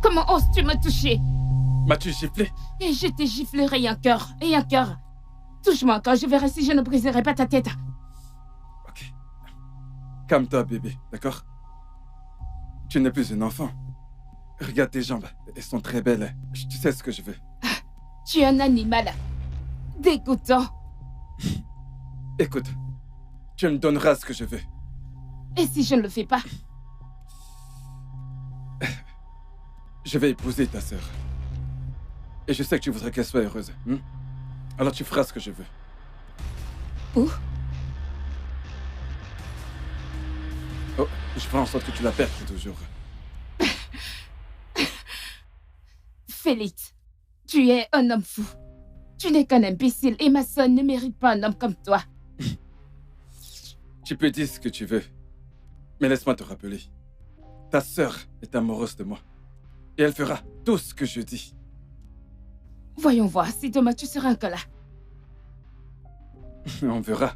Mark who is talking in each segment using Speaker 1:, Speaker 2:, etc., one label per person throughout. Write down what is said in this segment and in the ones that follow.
Speaker 1: Comment oses-tu me toucher?
Speaker 2: M'as-tu giflé?
Speaker 1: Et je t'ai giflé et un cœur, et un cœur. Touche-moi quand je verrai si je ne briserai pas ta tête.
Speaker 2: Ok. Calme-toi, bébé, d'accord? Tu n'es plus une enfant. Regarde tes jambes, elles sont très belles. Tu sais ce que je veux.
Speaker 1: Tu es un animal. Dégoûtant.
Speaker 2: Écoute, tu me donneras ce que je veux.
Speaker 1: Et si je ne le fais pas?
Speaker 2: Je vais épouser ta sœur. Et je sais que tu voudrais qu'elle soit heureuse. Alors tu feras ce que je veux.
Speaker 1: Où?
Speaker 2: Oh, je ferai en sorte que tu la perdes pour toujours.
Speaker 1: Félix, tu es un homme fou. Tu n'es qu'un imbécile et ma sœur ne mérite pas un homme comme toi.
Speaker 2: Tu peux dire ce que tu veux. Mais laisse-moi te rappeler. Ta sœur est amoureuse de moi. Et elle fera tout ce que je dis.
Speaker 1: Voyons voir si demain tu seras encore là.
Speaker 2: On verra.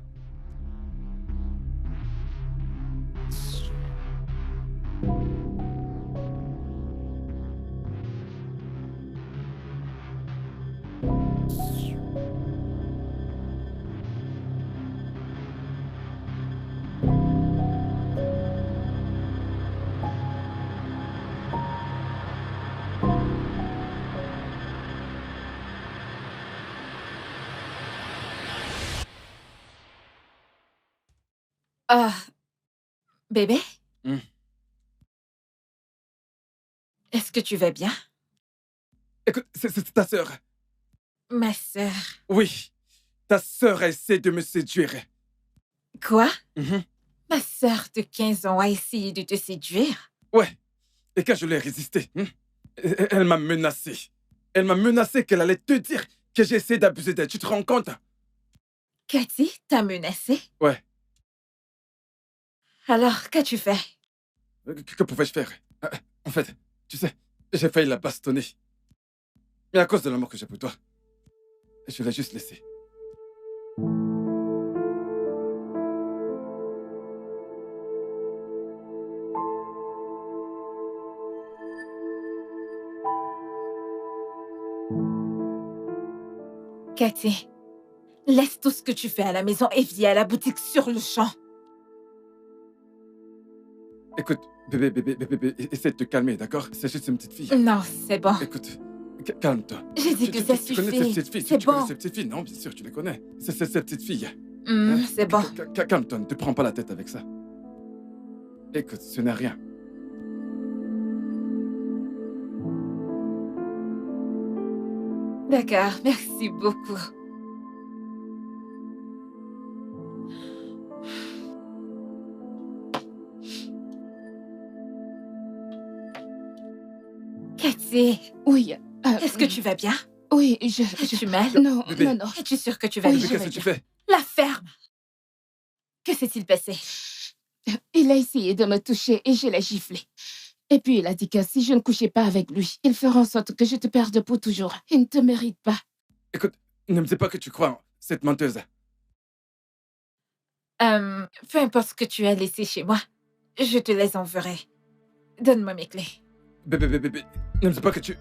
Speaker 3: Bébé? Est-ce que tu vas bien?
Speaker 2: Écoute, c'est ta sœur.
Speaker 3: Ma sœur.
Speaker 2: Oui, ta sœur a essayé de me séduire.
Speaker 3: Quoi? Ma sœur de 15 ans a essayé de te séduire?
Speaker 2: Ouais, et quand je l'ai résisté, elle m'a menacé. Elle m'a menacé qu'elle allait te dire que j'ai essayé d'abuser d'elle. Tu te rends compte?
Speaker 3: Cathy t'a menacé?
Speaker 2: Ouais.
Speaker 3: Alors, qu'as-tu fait?
Speaker 2: Que pouvais-je faire? En fait, tu sais, j'ai failli la bastonner. Mais à cause de l'amour que j'ai pour toi, je l'ai juste laissée.
Speaker 3: Cathy, laisse tout ce que tu fais à la maison et viens à la boutique sur le champ.
Speaker 2: Écoute, bébé, essaie de te calmer, d'accord? C'est juste une petite fille.
Speaker 3: Non, c'est bon.
Speaker 2: Écoute, calme-toi.
Speaker 3: J'ai dit que ça suffit.
Speaker 2: Tu connais ces petites filles?
Speaker 3: C'est
Speaker 2: Tu
Speaker 3: bon.
Speaker 2: connais ces petites filles? Non, bien sûr, tu les connais. C'est ces petites filles.
Speaker 3: C'est bon.
Speaker 2: Calme-toi, ne te prends pas la tête avec ça. Écoute, ce n'est rien.
Speaker 3: D'accord, merci beaucoup. Cathy,
Speaker 1: Oui.
Speaker 3: est-ce que tu vas bien?
Speaker 1: Oui,
Speaker 3: Es-tu mal?
Speaker 1: Non,
Speaker 2: Bébé.
Speaker 1: non, non.
Speaker 3: Es-tu sûre que tu vas
Speaker 1: Oui,
Speaker 3: bien?
Speaker 2: Qu'est-ce que tu fais?
Speaker 3: La ferme! Que s'est-il passé?
Speaker 1: Il a essayé de me toucher et je l'ai giflé. Et puis il a dit que si je ne couchais pas avec lui, il fera en sorte que je te perde pour toujours. Il ne te mérite pas.
Speaker 2: Écoute, ne me dis pas que tu crois en cette menteuse.
Speaker 3: Peu importe ce que tu as laissé chez moi, je te les enverrai. Donne-moi mes clés.
Speaker 2: Bébé, ne me dis pas que tu...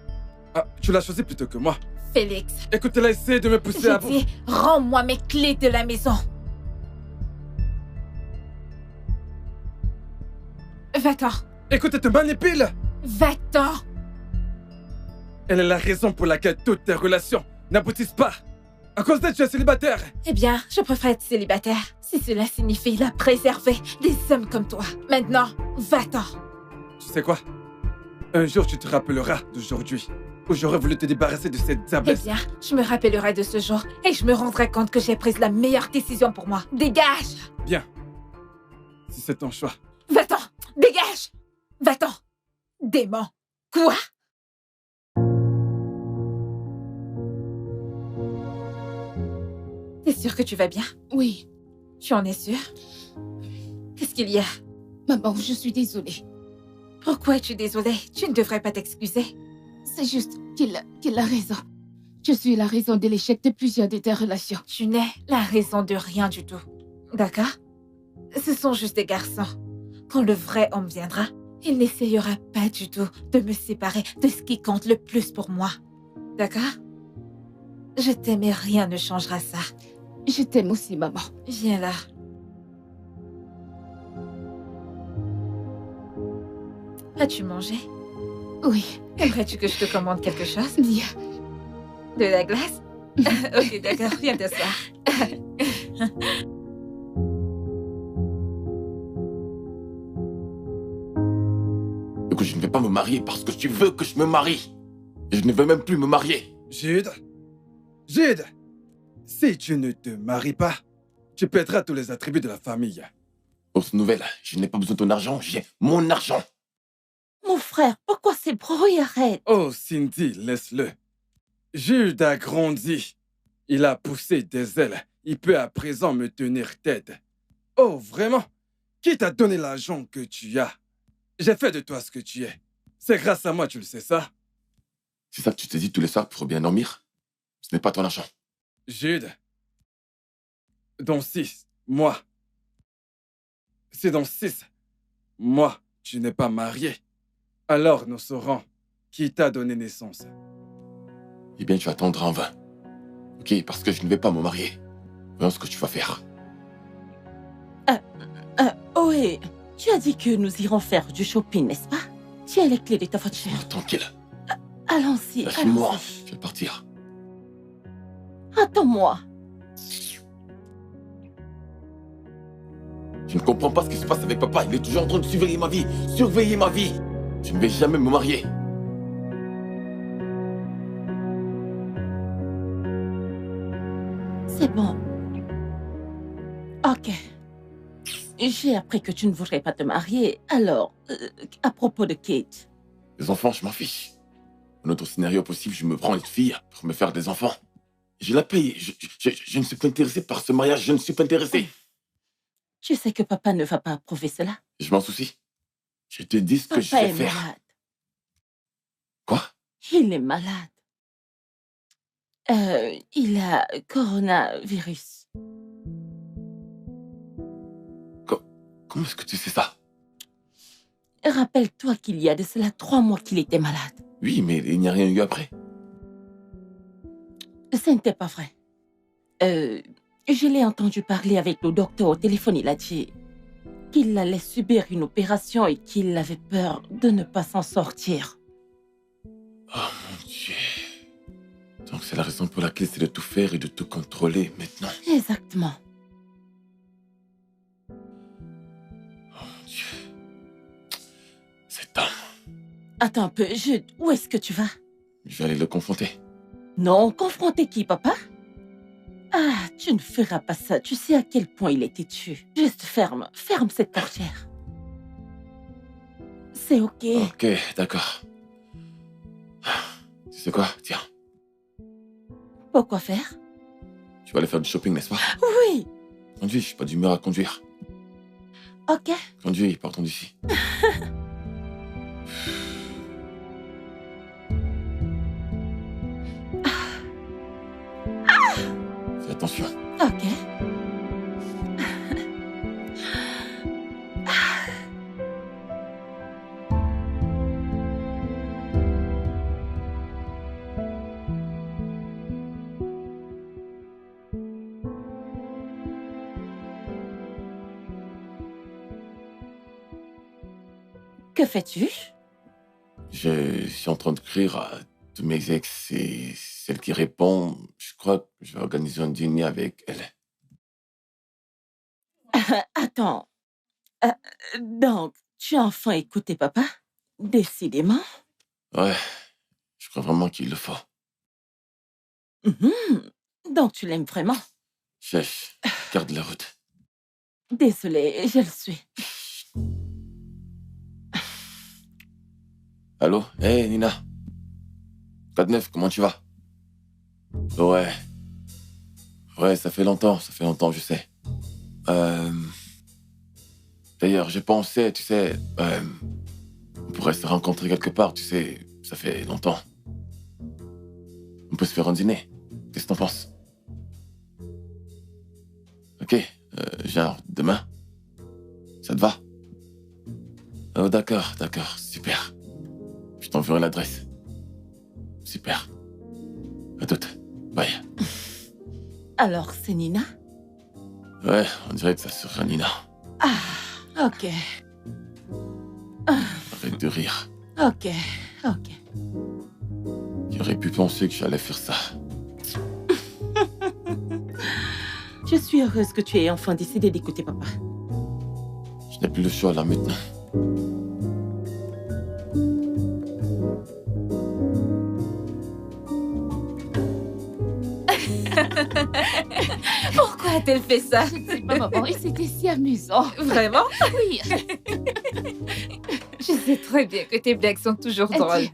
Speaker 2: Ah, tu l'as choisi plutôt que moi.
Speaker 3: Félix,
Speaker 2: Écoute, elle a essayé de me pousser à
Speaker 3: j'ai
Speaker 2: bout.
Speaker 3: dit, rends-moi mes clés de la maison. Va-t'en.
Speaker 2: Écoute, elle te manipule.
Speaker 3: Va-t'en.
Speaker 2: Elle est la raison pour laquelle toutes tes relations n'aboutissent pas. À cause d'elle, tu es célibataire.
Speaker 3: Eh bien, je préfère être célibataire, si cela signifie la préserver des hommes comme toi. Maintenant, va-t'en.
Speaker 2: Tu sais quoi? Un jour, tu te rappelleras d'aujourd'hui, où j'aurais voulu te débarrasser de cette
Speaker 3: Eh
Speaker 2: diablesse.
Speaker 3: bien, je me rappellerai de ce jour et je me rendrai compte que j'ai pris la meilleure décision pour moi. Dégage!
Speaker 2: Bien. Si c'est ton choix.
Speaker 3: Va-t'en! Dégage! Va-t'en! Démon! Quoi? T'es sûre que tu vas bien?
Speaker 1: Oui.
Speaker 3: Tu en es sûre? Qu'est-ce qu'il y a?
Speaker 1: Maman, je suis désolée.
Speaker 3: Pourquoi es-tu désolée? Tu ne devrais pas t'excuser.
Speaker 1: C'est juste qu'il a raison. Je suis la raison de l'échec de plusieurs de tes relations.
Speaker 3: Tu n'es la raison de rien du tout. D'accord? Ce sont juste des garçons. Quand le vrai homme viendra, il n'essayera pas du tout de me séparer de ce qui compte le plus pour moi. D'accord? Je t'aime et rien ne changera ça.
Speaker 1: Je t'aime aussi, maman.
Speaker 3: Viens là. As-tu mangé?
Speaker 1: Oui,
Speaker 3: Aimerais-tu que je te commande quelque chose?
Speaker 1: Dia.
Speaker 3: De la glace? Ok, d'accord, viens t'asseoir.
Speaker 4: Écoute, je ne vais pas me marier parce que tu veux que je me marie. Et je ne veux même plus me marier.
Speaker 2: Jude, Jude, si tu ne te maries pas, tu perdras tous les attributs de la famille.
Speaker 4: Fausse nouvelle, je n'ai pas besoin de ton argent, j'ai mon argent.
Speaker 5: Mon frère, pourquoi ces bruits? Arrête.
Speaker 2: Oh, Cindy, laisse-le. Jude a grandi. Il a poussé des ailes. Il peut à présent me tenir tête. Oh, vraiment? Qui t'a donné l'argent que tu as? J'ai fait de toi ce que tu es. C'est grâce à moi, tu le sais ça?
Speaker 4: C'est ça que tu te dis tous les soirs pour bien dormir? Ce n'est pas ton argent.
Speaker 2: Jude, dans 6 mois, si dans 6 mois, tu n'es pas marié, alors nous saurons qui t'a donné naissance.
Speaker 4: Eh bien, tu attendras en vain. Ok, parce que je ne vais pas me marier. Voyons ce que tu vas faire.
Speaker 5: Ohé, tu as dit que nous irons faire du shopping, n'est-ce pas? Tiens les clés de ta voiture.
Speaker 4: Laisse-moi tranquille.
Speaker 5: Allons-y,
Speaker 4: Lâche-moi.
Speaker 5: allons-y.
Speaker 4: Je vais partir.
Speaker 5: Attends-moi.
Speaker 4: Je ne comprends pas ce qui se passe avec papa. Il est toujours en train de surveiller ma vie. Surveiller ma vie. Je ne vais jamais me marier.
Speaker 5: C'est bon. Ok. J'ai appris que tu ne voudrais pas te marier. Alors, à propos de Kate.
Speaker 4: Les enfants, je m'en fiche. Un autre scénario possible, je me prends une fille pour me faire des enfants. Je la paye. Je ne suis pas intéressé par ce mariage. Je ne suis pas intéressé.
Speaker 5: Tu sais que papa ne va pas approuver cela.
Speaker 4: Je m'en soucie. Je te dis ce que je
Speaker 5: Papa
Speaker 4: vais
Speaker 5: est
Speaker 4: faire.
Speaker 5: malade.
Speaker 4: Quoi?
Speaker 5: Il est malade. Il a coronavirus.
Speaker 4: Comment est-ce que tu sais ça?
Speaker 5: Rappelle-toi qu'il y a de cela 3 mois qu'il était malade.
Speaker 4: Oui, mais il n'y a rien eu après.
Speaker 5: Ce n'était pas vrai. Je l'ai entendu parler avec le docteur au téléphone. Il a dit qu'il allait subir une opération et qu'il avait peur de ne pas s'en sortir.
Speaker 4: Oh mon Dieu. Donc c'est la raison pour laquelle c'est de tout faire et de tout contrôler maintenant.
Speaker 5: Exactement.
Speaker 4: Oh mon Dieu. Cet homme.
Speaker 5: Attends un peu, Jude, où est-ce que tu vas?
Speaker 4: Je vais aller le confronter.
Speaker 5: Non, confronter qui, papa? Ah, tu ne feras pas ça. Tu sais à quel point il est têtu. Juste ferme cette portière. C'est ok.
Speaker 4: Ok, d'accord. Tu sais quoi? Tiens,
Speaker 5: Pourquoi faire?
Speaker 4: tu vas aller faire du shopping, n'est-ce pas?
Speaker 5: Oui.
Speaker 4: Conduis, je suis pas d'humeur à conduire.
Speaker 5: Ok.
Speaker 4: Conduis, partons d'ici. Fais attention.
Speaker 5: Ok. Que fais-tu?
Speaker 4: Je suis en train d'écrire à tous mes ex et celle qui répond, je crois que je vais organiser un dîner avec elle.
Speaker 5: Attends. Donc, tu as enfin écouté papa? Décidément.
Speaker 4: Ouais, je crois vraiment qu'il le faut.
Speaker 5: Mhm. Donc, tu l'aimes vraiment?
Speaker 4: Chef, garde la route.
Speaker 5: Désolée, je le suis.
Speaker 4: Allô? Hey, Nina. 4-9, comment tu vas? Ouais. Ouais, ça fait longtemps, je sais. D'ailleurs, je pensais, tu sais, on pourrait se rencontrer quelque part, tu sais, ça fait longtemps. On peut se faire un dîner. Qu'est-ce que t'en penses? Ok, genre demain? Ça te va? Oh, d'accord, d'accord, super. Je t'enverrai l'adresse. Super. À toute. Bye.
Speaker 5: Alors, c'est Nina?
Speaker 4: Ouais, on dirait que ça sera Nina.
Speaker 5: Ah, ok.
Speaker 4: Arrête de rire.
Speaker 5: Ok, ok.
Speaker 4: Qui aurait pu penser que j'allais faire ça?
Speaker 5: Je suis heureuse que tu aies enfin décidé d'écouter papa.
Speaker 4: Je n'ai plus le choix là maintenant.
Speaker 3: Pourquoi a-t-elle fait ça?
Speaker 1: Je ne sais pas, maman, et c'était si amusant.
Speaker 3: Vraiment?
Speaker 1: Oui.
Speaker 3: Je sais très bien que tes blagues sont toujours drôles.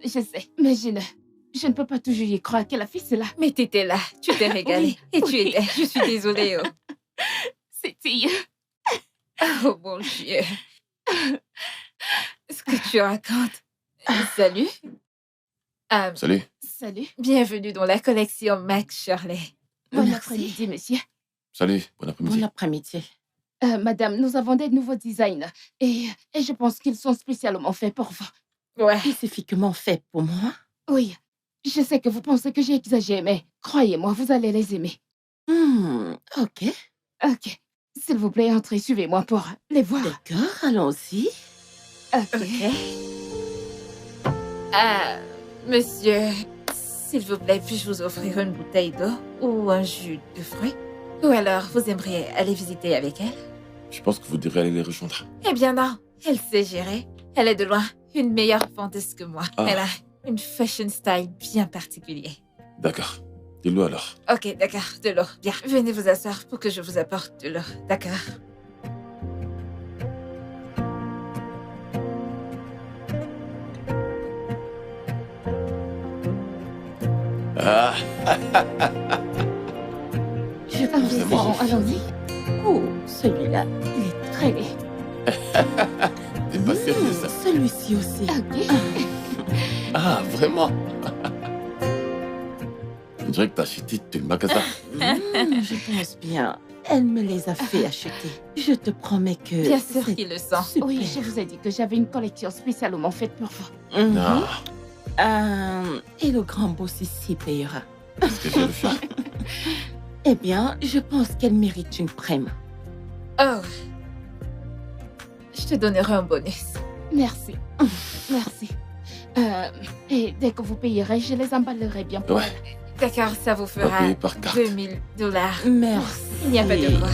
Speaker 1: Je sais, mais je ne peux pas toujours y croire qu'elle a fait cela.
Speaker 3: Mais t'étais là, tu t'es régalée.
Speaker 1: Oui,
Speaker 3: Et tu
Speaker 1: oui.
Speaker 3: étais. Je suis désolée. Oh,
Speaker 1: C'était...
Speaker 3: oh mon Dieu. Ce que tu racontes. Salut.
Speaker 4: Salut.
Speaker 1: Salut.
Speaker 3: Bienvenue dans la collection Max Shirley.
Speaker 1: Bon
Speaker 5: Merci.
Speaker 1: après-midi, monsieur.
Speaker 4: Salut. Bon après-midi.
Speaker 5: Bon après-midi.
Speaker 1: Madame, nous avons des nouveaux designs. Et je pense qu'ils sont spécialement faits pour vous.
Speaker 3: Ouais.
Speaker 5: Spécifiquement fait pour moi?
Speaker 1: Oui. Je sais que vous pensez que j'ai exagéré, mais croyez-moi, vous allez les aimer.
Speaker 5: Ok.
Speaker 1: Ok. S'il vous plaît, entrez, suivez-moi pour les voir.
Speaker 5: D'accord, allons-y.
Speaker 1: Ok.
Speaker 3: Ah, monsieur, s'il vous plaît, puis-je vous offrir une bouteille d'eau ou un jus de fruits? Ou alors, vous aimeriez aller visiter avec elle?
Speaker 4: Je pense que vous devrez aller les rejoindre.
Speaker 3: Eh bien non, elle sait gérer. Elle est de loin une meilleure vendeuse que moi.
Speaker 4: Ah.
Speaker 3: Elle a une fashion style bien particulier.
Speaker 4: D'accord. Dis-le alors.
Speaker 3: Ok, d'accord, de l'eau. Bien, venez vous asseoir pour que je vous apporte de l'eau, d'accord?
Speaker 4: Ah,
Speaker 5: Je
Speaker 1: Ah,
Speaker 5: pense
Speaker 1: c'est
Speaker 5: que-
Speaker 1: bon, allons-y.
Speaker 5: Oh, celui-là, il est très laid.
Speaker 4: t'es pas sérieux ça?
Speaker 5: Celui-ci aussi.
Speaker 1: Ok.
Speaker 4: Ah, vraiment? On dirait que t'as acheté tout le magasin.
Speaker 5: Je pense bien. Elle me les a fait acheter. Je te promets que...
Speaker 3: Bien sûr
Speaker 5: c'est
Speaker 3: qu'il le sent.
Speaker 5: super.
Speaker 1: Oui, je vous ai dit que j'avais une collection spécialement faite pour vous.
Speaker 5: Mhm.
Speaker 4: Ah,
Speaker 5: Et le grand boss ici payera.
Speaker 4: est-ce que j'ai le choix?
Speaker 5: Eh bien, je pense qu'elle mérite une prime.
Speaker 3: Oh. Je te donnerai un bonus.
Speaker 1: Merci. Merci. Et dès que vous payerez, je les emballerai bien pour
Speaker 4: Ouais.
Speaker 1: elle.
Speaker 3: D'accord, ça vous
Speaker 4: On va
Speaker 3: fera
Speaker 4: payer par carte.
Speaker 3: $2000.
Speaker 5: Merci.
Speaker 3: Il n'y a pas de quoi.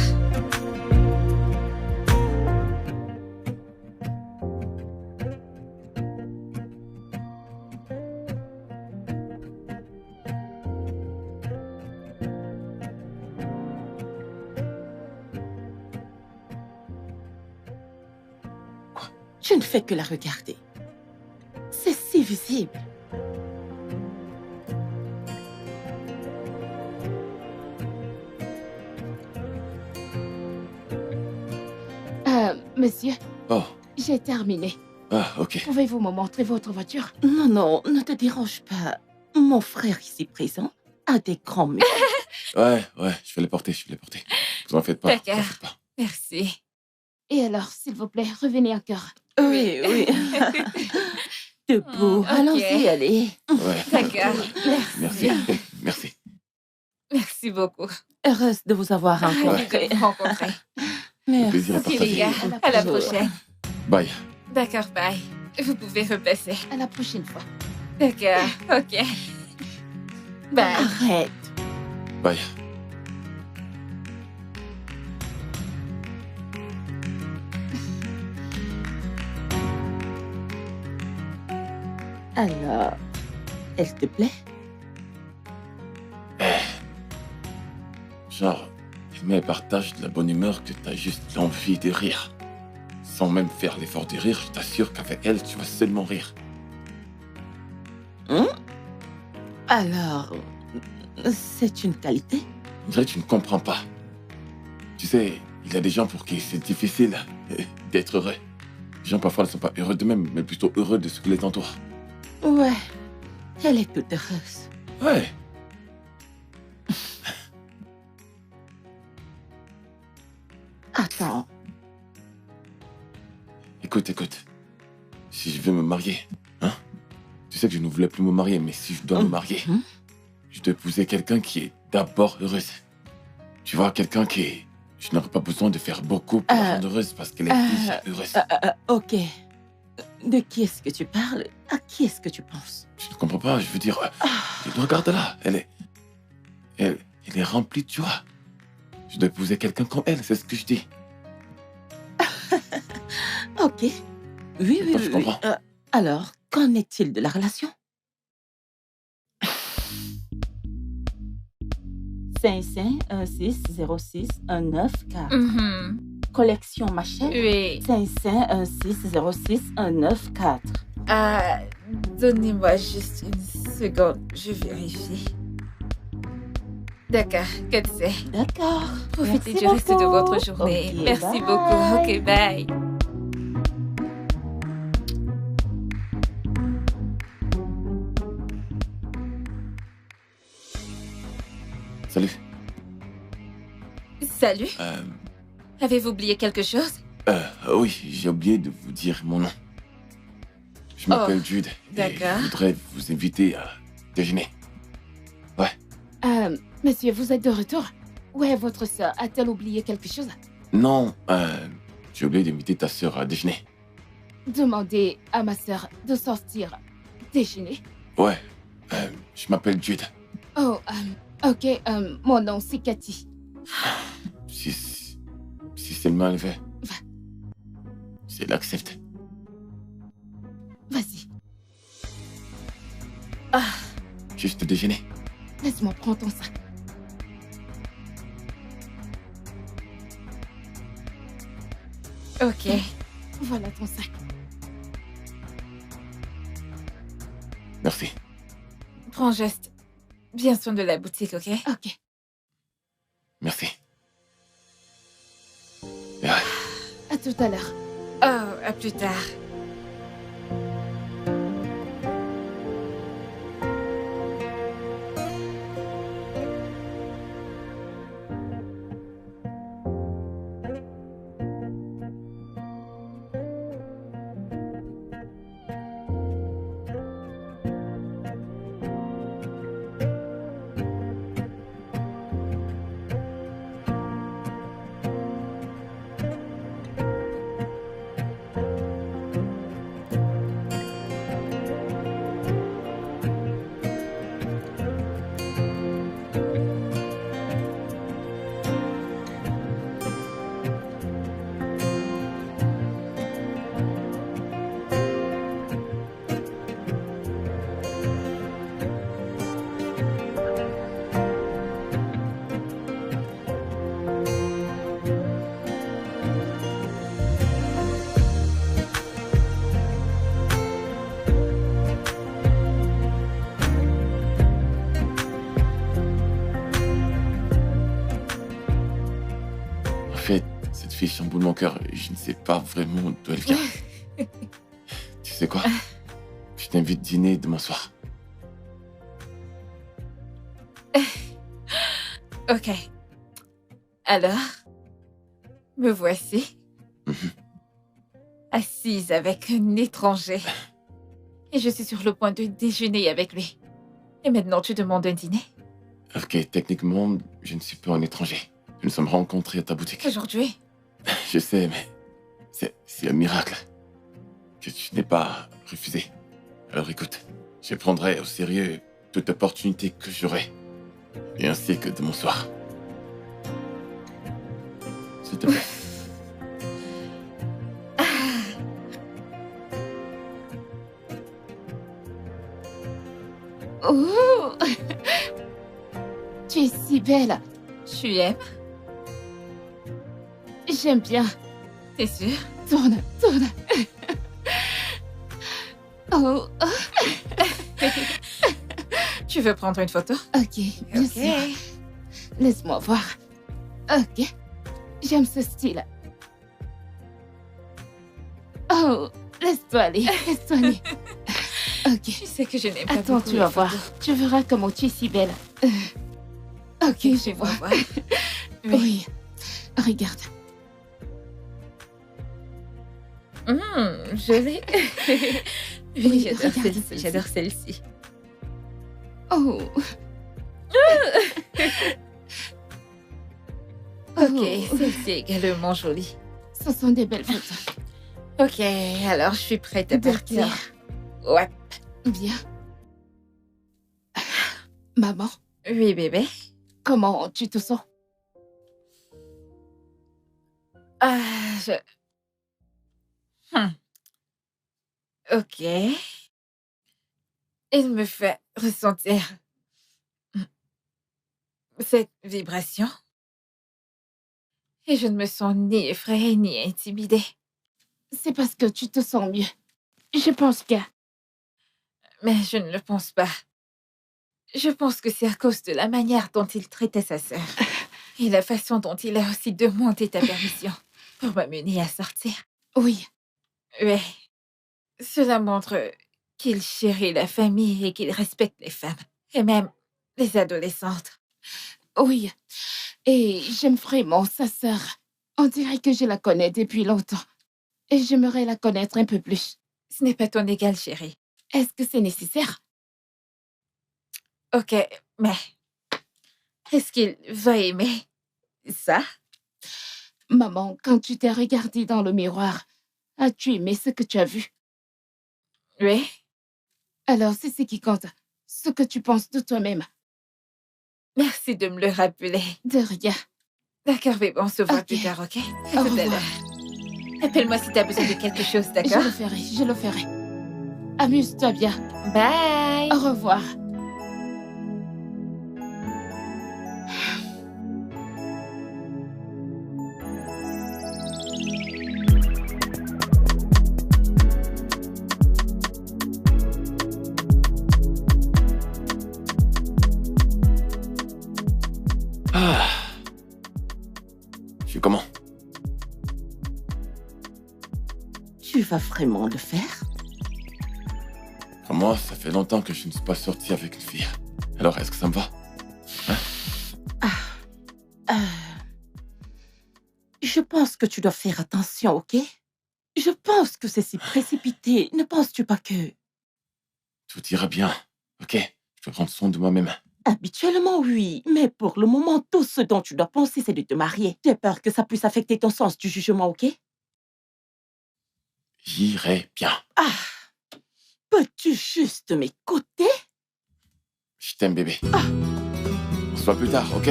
Speaker 5: Je ne fais que la regarder. C'est si visible.
Speaker 1: Monsieur,
Speaker 4: Oh,
Speaker 1: j'ai terminé.
Speaker 4: ah, ok.
Speaker 1: Pouvez-vous me montrer votre voiture?
Speaker 5: Non, non, ne te dérange pas. Mon frère ici présent a des grands murs.
Speaker 4: Ouais, je vais les porter, Vous en faites pas,
Speaker 3: D'accord.
Speaker 4: vous en faites pas.
Speaker 3: Merci.
Speaker 1: Et alors, s'il vous plaît, revenez encore.
Speaker 5: Oui, oui. Debout.
Speaker 3: Ok.
Speaker 5: Allons-y, allez.
Speaker 4: Ouais.
Speaker 3: D'accord.
Speaker 4: Merci, merci.
Speaker 3: Merci beaucoup.
Speaker 5: Heureuse de vous avoir
Speaker 3: Ravi
Speaker 5: rencontré.
Speaker 3: de vous rencontrer.
Speaker 4: Le plaisir est
Speaker 3: Ok, les
Speaker 4: partagé.
Speaker 3: gars, à la prochaine.
Speaker 4: Bye.
Speaker 3: D'accord, bye. Vous pouvez repasser.
Speaker 1: À la prochaine fois.
Speaker 3: D'accord, ok. Bye.
Speaker 5: Arrête.
Speaker 4: Bye.
Speaker 5: Alors, elle te plaît?
Speaker 4: Genre, elle met partage de la bonne humeur que t'as juste l'envie de rire. Sans même faire l'effort de rire, je t'assure qu'avec elle, tu vas seulement rire.
Speaker 5: Alors, c'est une qualité?
Speaker 4: On dirait que tu ne comprends pas. Tu sais, il y a des gens pour qui c'est difficile d'être heureux. Les gens parfois ne sont pas heureux d'eux-mêmes, mais plutôt heureux de ce qui les entoure.
Speaker 5: Ouais, elle est toute heureuse.
Speaker 4: Ouais.
Speaker 5: Attends,
Speaker 4: Écoute. me marier, hein? Tu sais que je ne voulais plus me marier, mais si je dois me marier, je dois épouser quelqu'un qui est d'abord heureuse. Tu vois, quelqu'un qui est... Je n'aurais pas besoin de faire beaucoup pour la rendre heureuse parce qu'elle est déjà heureuse.
Speaker 5: Ok. De qui est-ce que tu parles? À qui est-ce que tu penses?
Speaker 4: Je ne comprends pas, je veux dire... Regarde-la, elle est remplie de joie. Je dois épouser quelqu'un comme elle, c'est ce que je dis.
Speaker 5: Ok. Oui, oui,
Speaker 4: Je comprends.
Speaker 5: Alors, qu'en est-il de la relation? 55160619
Speaker 3: Mhm.
Speaker 5: Collection Machette.
Speaker 3: Oui.
Speaker 5: 55160619
Speaker 3: Donnez-moi juste une seconde, je vérifie. D'accord, que c'est.
Speaker 5: D'accord.
Speaker 3: Profitez
Speaker 5: Merci
Speaker 3: du reste de
Speaker 5: beaucoup.
Speaker 3: votre journée.
Speaker 5: Ok,
Speaker 3: Merci
Speaker 5: bye.
Speaker 3: beaucoup. Ok, bye.
Speaker 4: Salut.
Speaker 3: Salut. Avez-vous oublié quelque chose?
Speaker 4: Oui, j'ai oublié de vous dire mon nom. Je m'appelle Jude.
Speaker 3: d'accord.
Speaker 4: Et je voudrais vous inviter à déjeuner.
Speaker 1: Monsieur, vous êtes de retour? Ouais, votre sœur a-t-elle oublié quelque chose?
Speaker 4: Non, j'ai oublié d'inviter ta sœur à déjeuner.
Speaker 1: Demandez à ma sœur de sortir déjeuner.
Speaker 4: Ouais, je m'appelle Jude.
Speaker 1: Oh, ok, mon nom c'est Cathy.
Speaker 4: Si seulement elle veut.
Speaker 1: Va.
Speaker 4: Si elle accepte.
Speaker 1: Vas-y,
Speaker 4: Juste déjeuner.
Speaker 1: laisse-moi prendre ton sac.
Speaker 3: Ok.
Speaker 1: Voilà ton sac.
Speaker 4: Merci.
Speaker 3: Prends geste. Bien soin de la boutique, ok?
Speaker 1: Ok.
Speaker 4: Merci. Et ouais,
Speaker 1: À tout à l'heure.
Speaker 3: Oh, à plus tard.
Speaker 4: en fait, cette fille chamboule mon cœur et je ne sais pas vraiment d'où elle vient. Tu sais quoi? Je t'invite dîner demain soir.
Speaker 3: Ok. Alors, me voici. Assise avec un étranger. Et je suis sur le point de déjeuner avec lui. Et maintenant, tu demandes un dîner?
Speaker 4: Ok, techniquement, je ne suis pas un étranger. Nous nous sommes rencontrés à ta boutique.
Speaker 3: Aujourd'hui?
Speaker 4: Je sais, mais c'est un miracle que tu n'aies pas refusé. Alors écoute, je prendrai au sérieux toute opportunité que j'aurai. Et ainsi que de mon soir. S'il te plaît.
Speaker 1: Oh Tu es si belle.
Speaker 3: Tu aimes?
Speaker 1: J'aime bien.
Speaker 3: T'es sûr?
Speaker 1: Tourne, tourne. Oh, oh,
Speaker 3: Tu veux prendre une photo?
Speaker 1: ok, bien sûr. Laisse-moi voir. Ok. J'aime ce style. Oh, laisse-toi aller, laisse-toi aller. Ok.
Speaker 3: Tu sais que je n'aime pas
Speaker 1: Attends,
Speaker 3: beaucoup
Speaker 1: tu
Speaker 3: les
Speaker 1: vas voir.
Speaker 3: photos.
Speaker 1: Tu verras comment tu es si belle. Ok, je vois.
Speaker 3: voir.
Speaker 1: Oui. Regarde.
Speaker 3: Jolie.
Speaker 1: Oui,
Speaker 3: Oui, j'adore
Speaker 1: regarde
Speaker 3: celle-ci.
Speaker 1: celle-ci.
Speaker 3: J'adore celle-ci.
Speaker 1: Oh.
Speaker 3: Ok,
Speaker 1: Oh.
Speaker 3: celle-ci est également jolie.
Speaker 1: Ce sont des belles photos.
Speaker 3: Ok, alors je suis prête à partir.
Speaker 1: D'accord.
Speaker 3: Ouais.
Speaker 1: Bien. Maman,
Speaker 3: Oui, bébé.
Speaker 1: comment tu te sens?
Speaker 3: Ah, je... Ok. Il me fait ressentir cette vibration. Et je ne me sens ni effrayée ni intimidée.
Speaker 1: C'est parce que tu te sens mieux. Je pense que...
Speaker 3: Mais je ne le pense pas. Je pense que c'est à cause de la manière dont il traitait sa sœur. Et la façon dont il a aussi demandé ta permission pour m'amener à sortir.
Speaker 1: Oui,
Speaker 3: Ouais. Cela montre qu'il chérit la famille et qu'il respecte les femmes. Et même les adolescentes.
Speaker 1: oui. Et j'aime vraiment sa sœur. On dirait que je la connais depuis longtemps. Et j'aimerais la connaître un peu plus.
Speaker 3: Ce n'est pas ton égal, chérie.
Speaker 1: Est-ce que c'est nécessaire?
Speaker 3: Ok, mais est-ce qu'il va aimer ça?
Speaker 1: Maman, quand tu t'es regardée dans le miroir, as-tu aimé ce que tu as vu?
Speaker 3: Oui.
Speaker 1: Alors, c'est ce qui compte. Ce que tu penses de toi-même.
Speaker 3: Merci de me le rappeler.
Speaker 1: De rien.
Speaker 3: D'accord, bébé, on se voit
Speaker 1: Ok.
Speaker 3: plus tard, ok?
Speaker 1: Au
Speaker 3: À tout à
Speaker 1: revoir.
Speaker 3: l'heure. Appelle-moi si t'as besoin de quelque chose,
Speaker 1: Je
Speaker 3: d'accord?
Speaker 1: le ferai, je le ferai. Amuse-toi bien.
Speaker 3: Bye!
Speaker 1: Au revoir.
Speaker 4: Ah. Je suis comment?
Speaker 5: Tu vas vraiment le faire?
Speaker 4: Pour moi, ça fait longtemps que je ne suis pas sorti avec une fille. Alors, est-ce que ça me va?
Speaker 5: Je pense que tu dois faire attention, ok? Je pense que c'est si précipité. Ne penses-tu pas que...
Speaker 4: Tout ira bien, ok? Je vais prendre soin de moi-même.
Speaker 5: Habituellement, oui. Mais pour le moment, tout ce dont tu dois penser, c'est de te marier. J'ai peur que ça puisse affecter ton sens du jugement, ok?
Speaker 4: J'irai bien.
Speaker 5: Peux-tu juste m'écouter?
Speaker 4: Je t'aime, bébé. On se voit plus tard, ok?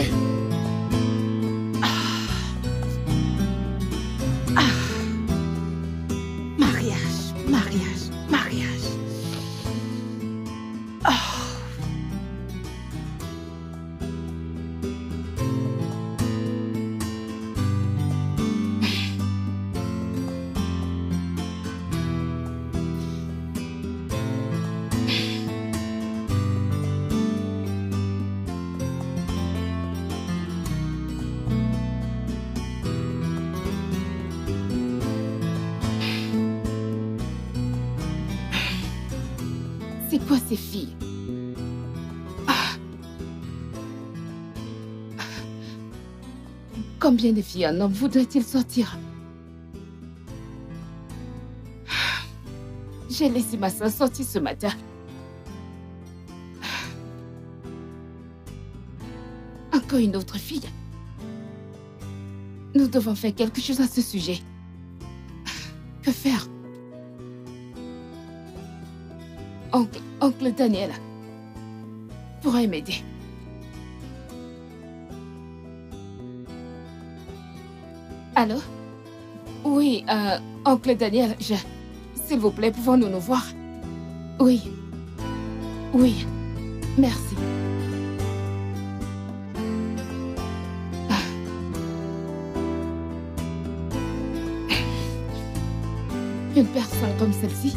Speaker 5: Mariage, mariage, mariage.
Speaker 1: C'est quoi ces filles? Combien de filles un homme voudrait-il sortir? J'ai laissé ma soeur sortir ce matin. Encore une autre fille. Nous devons faire quelque chose à ce sujet. Que faire? Oncle Daniel pourrait m'aider. Allô? Oui, Oncle Daniel, s'il vous plaît, pouvons-nous nous voir? Oui. Oui. Merci. Une personne comme celle-ci?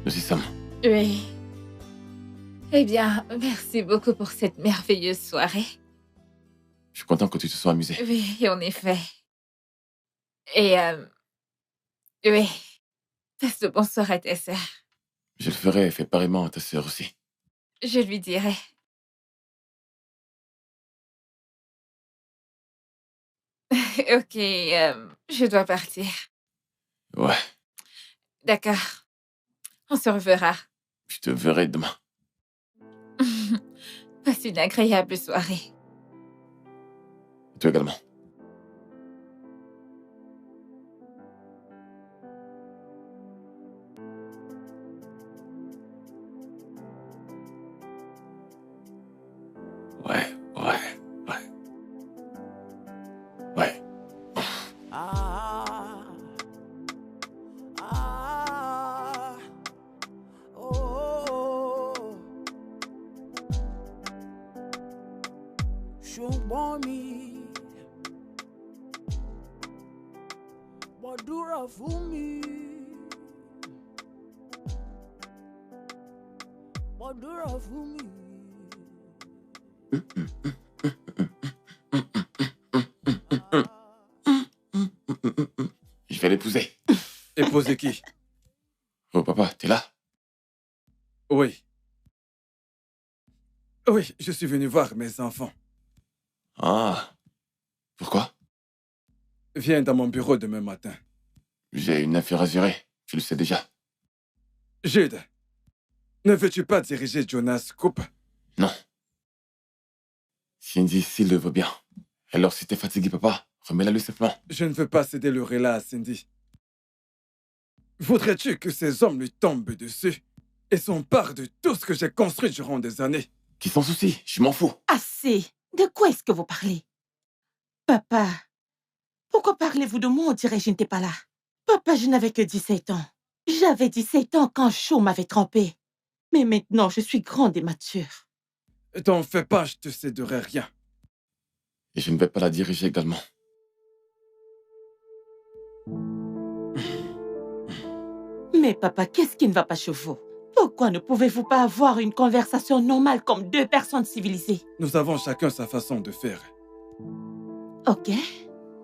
Speaker 4: Nous y sommes.
Speaker 3: Oui. Eh bien, merci beaucoup pour cette merveilleuse soirée.
Speaker 4: Je suis content que tu te sois amusé.
Speaker 3: Oui, en effet. Et, oui, passe le bonsoir à ta sœur.
Speaker 4: Je le ferai et fais pareillement à ta sœur aussi.
Speaker 3: Je lui dirai. Ok, je dois partir.
Speaker 4: Ouais,
Speaker 3: D'accord. On se reverra.
Speaker 4: je te verrai demain.
Speaker 3: Passe une agréable soirée.
Speaker 4: Toi également. Ouais, ouais, ouais. Ouais.
Speaker 6: Ah, ah, oh, ṣùgbọ́n mi, gbàdúrà fún mi, gbàdúrà fún mi.
Speaker 4: Je vais l'épouser.
Speaker 2: Épouser qui?
Speaker 4: Oh papa, t'es là?
Speaker 2: Oui. Oui, je suis venu voir mes enfants.
Speaker 4: Ah. Pourquoi?
Speaker 2: Viens dans mon bureau demain matin.
Speaker 4: J'ai une affaire à gérer. Tu le sais déjà.
Speaker 2: Jude, ne veux-tu pas diriger Jonas Coop?
Speaker 4: Non. Cindy, s'il le veut bien. Alors si t'es fatigué, papa, remets-la lui simplement.
Speaker 2: Je ne veux pas céder le relais à Cindy. Voudrais-tu que ces hommes lui tombent dessus et s'emparent de tout ce que j'ai construit durant des années?
Speaker 4: Qui s'en soucie? Je m'en fous.
Speaker 5: Assez. De quoi est-ce que vous parlez? Papa, pourquoi parlez-vous de moi? On dirait que je n'étais pas là. Papa, je n'avais que 17 ans. J'avais 17 ans quand Shaw m'avait trompée. Mais maintenant, je suis grande et mature.
Speaker 2: T'en fais pas, je te céderai rien.
Speaker 4: Et je ne vais pas la diriger également.
Speaker 5: Mais papa, qu'est-ce qui ne va pas chez vous? Pourquoi ne pouvez-vous pas avoir une conversation normale comme deux personnes civilisées?
Speaker 2: Nous avons chacun sa façon de faire.
Speaker 5: Ok,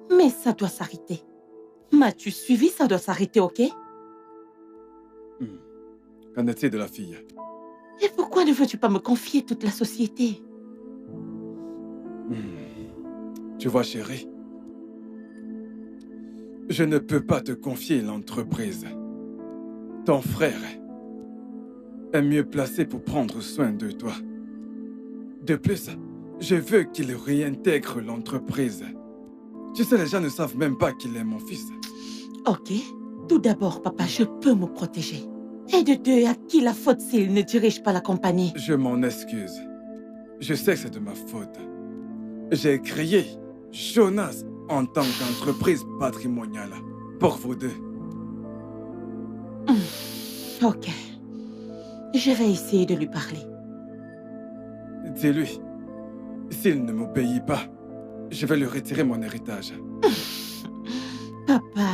Speaker 5: mais ça doit s'arrêter. M'as-tu suivi? Ça doit s'arrêter, ok?
Speaker 2: Qu'en est-il de la fille?
Speaker 5: Et pourquoi ne veux-tu pas me confier toute la société?
Speaker 2: Tu vois, chérie, je ne peux pas te confier l'entreprise. Ton frère est mieux placé pour prendre soin de toi. De plus, je veux qu'il réintègre l'entreprise. Tu sais, les gens ne savent même pas qu'il est mon fils.
Speaker 5: Ok, tout d'abord, papa, je peux me protéger. Et de deux, à qui la faute s'il ne dirige pas la compagnie?
Speaker 2: Je m'en excuse. Je sais que c'est de ma faute. J'ai créé Jonas en tant qu'entreprise patrimoniale pour vous deux.
Speaker 5: Ok, je vais essayer de lui parler.
Speaker 2: Dis-lui, s'il ne m'obéit pas, je vais lui retirer mon héritage.
Speaker 5: Papa,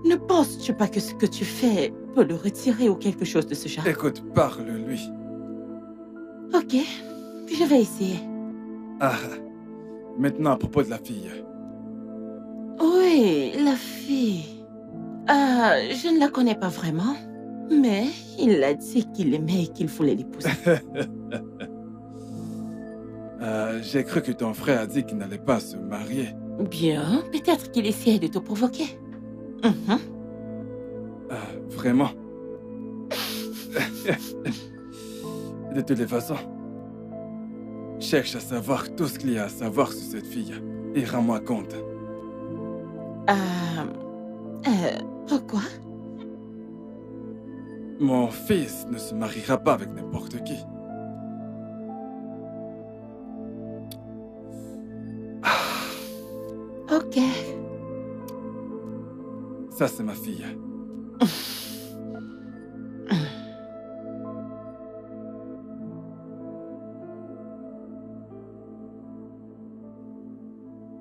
Speaker 5: ne penses-tu pas que ce que tu fais peut le retirer ou quelque chose de ce genre?
Speaker 2: Écoute, parle-lui.
Speaker 5: Ok, je vais essayer.
Speaker 2: Ah, maintenant à propos de la fille.
Speaker 5: Oui, la fille. Ah, je ne la connais pas vraiment, mais il a dit qu'il aimait et qu'il voulait l'épouser.
Speaker 2: J'ai cru que ton frère a dit qu'il n'allait pas se marier.
Speaker 5: Bien, peut-être qu'il essayait de te provoquer.
Speaker 2: Vraiment? De toutes les façons, cherche à savoir tout ce qu'il y a à savoir sur cette fille et rends-moi compte.
Speaker 5: Pourquoi?
Speaker 2: Mon fils ne se mariera pas avec n'importe qui.
Speaker 5: Ok.
Speaker 2: Ça, c'est ma fille.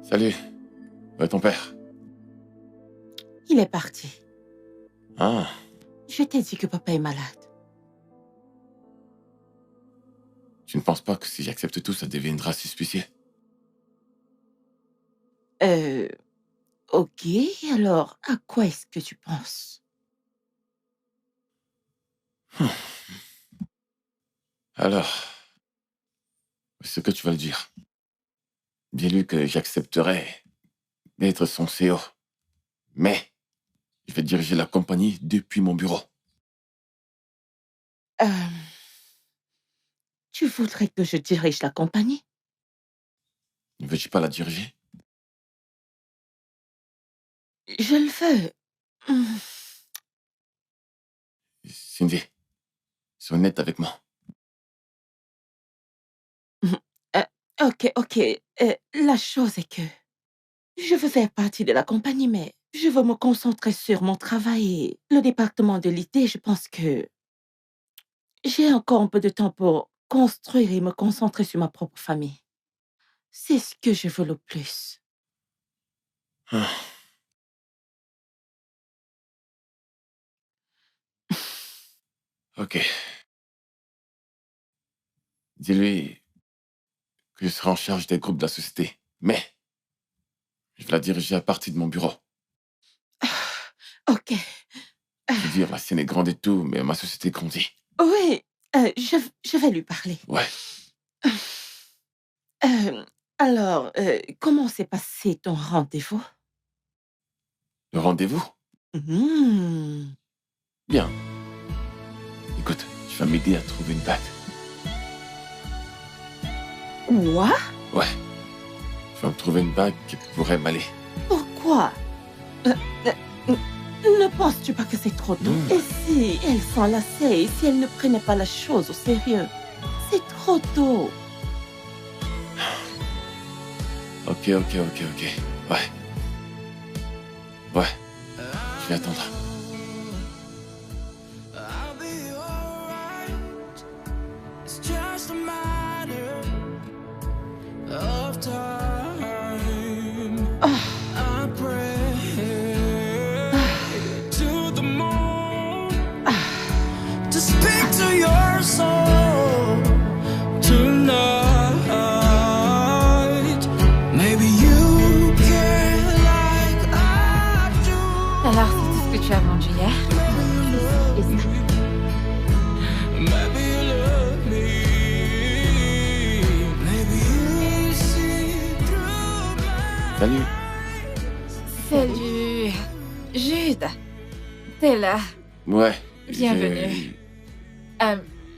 Speaker 4: Salut. Où est ton père?
Speaker 5: Il est parti.
Speaker 4: Ah,
Speaker 5: Je t'ai dit que papa est malade.
Speaker 4: Tu ne penses pas que si j'accepte tout, ça deviendra suspicieux?
Speaker 5: Ok, alors, à quoi est-ce que tu penses?
Speaker 4: Alors, ce que tu vas le dire. Dis-lui que j'accepterai d'être son CEO. Mais je vais diriger la compagnie depuis mon bureau.
Speaker 5: Euh, Tu voudrais que je dirige la compagnie?
Speaker 4: Ne veux-tu pas la diriger?
Speaker 5: Je le veux. Hmm.
Speaker 4: Cindy, sois honnête avec moi.
Speaker 5: Ok. La chose est que je veux faire partie de la compagnie, mais je veux me concentrer sur mon travail et le département de l'idée. Je pense que j'ai encore un peu de temps pour construire et me concentrer sur ma propre famille. C'est ce que je veux le plus.
Speaker 4: Ah, ok. Dis-lui que je serai en charge des groupes de la société. Mais je vais la diriger à partir de mon bureau.
Speaker 5: Ok.
Speaker 4: Je veux dire, la sienne est grande et tout, mais ma société grandit.
Speaker 5: Oui, je vais lui parler.
Speaker 4: Ouais.
Speaker 5: Alors, comment s'est passé ton rendez-vous?
Speaker 4: Le rendez-vous?
Speaker 5: Hmm.
Speaker 4: Bien. Écoute, tu vas m'aider à trouver une bague.
Speaker 5: Quoi?
Speaker 4: Ouais. Tu vas me trouver une bague qui pourrait m'aller.
Speaker 5: Pourquoi? Ne penses-tu pas que c'est trop tôt? Et si elle s'enlaçait et si elle ne prenait pas la chose au sérieux? C'est trop tôt.
Speaker 4: Ok. Ouais. Je vais attendre.
Speaker 6: I'll be alright. It's just a matter of time. I pray to the moon to speak to your soul tonight. Maybe you care like I do.
Speaker 3: Alors, c'est tout ce que tu as vendu hier?
Speaker 1: Et ça.
Speaker 6: Maybe you love me. Maybe you see through my
Speaker 4: Salut.
Speaker 3: Salut, Jude. T'es là.
Speaker 4: Ouais.
Speaker 3: Bienvenue.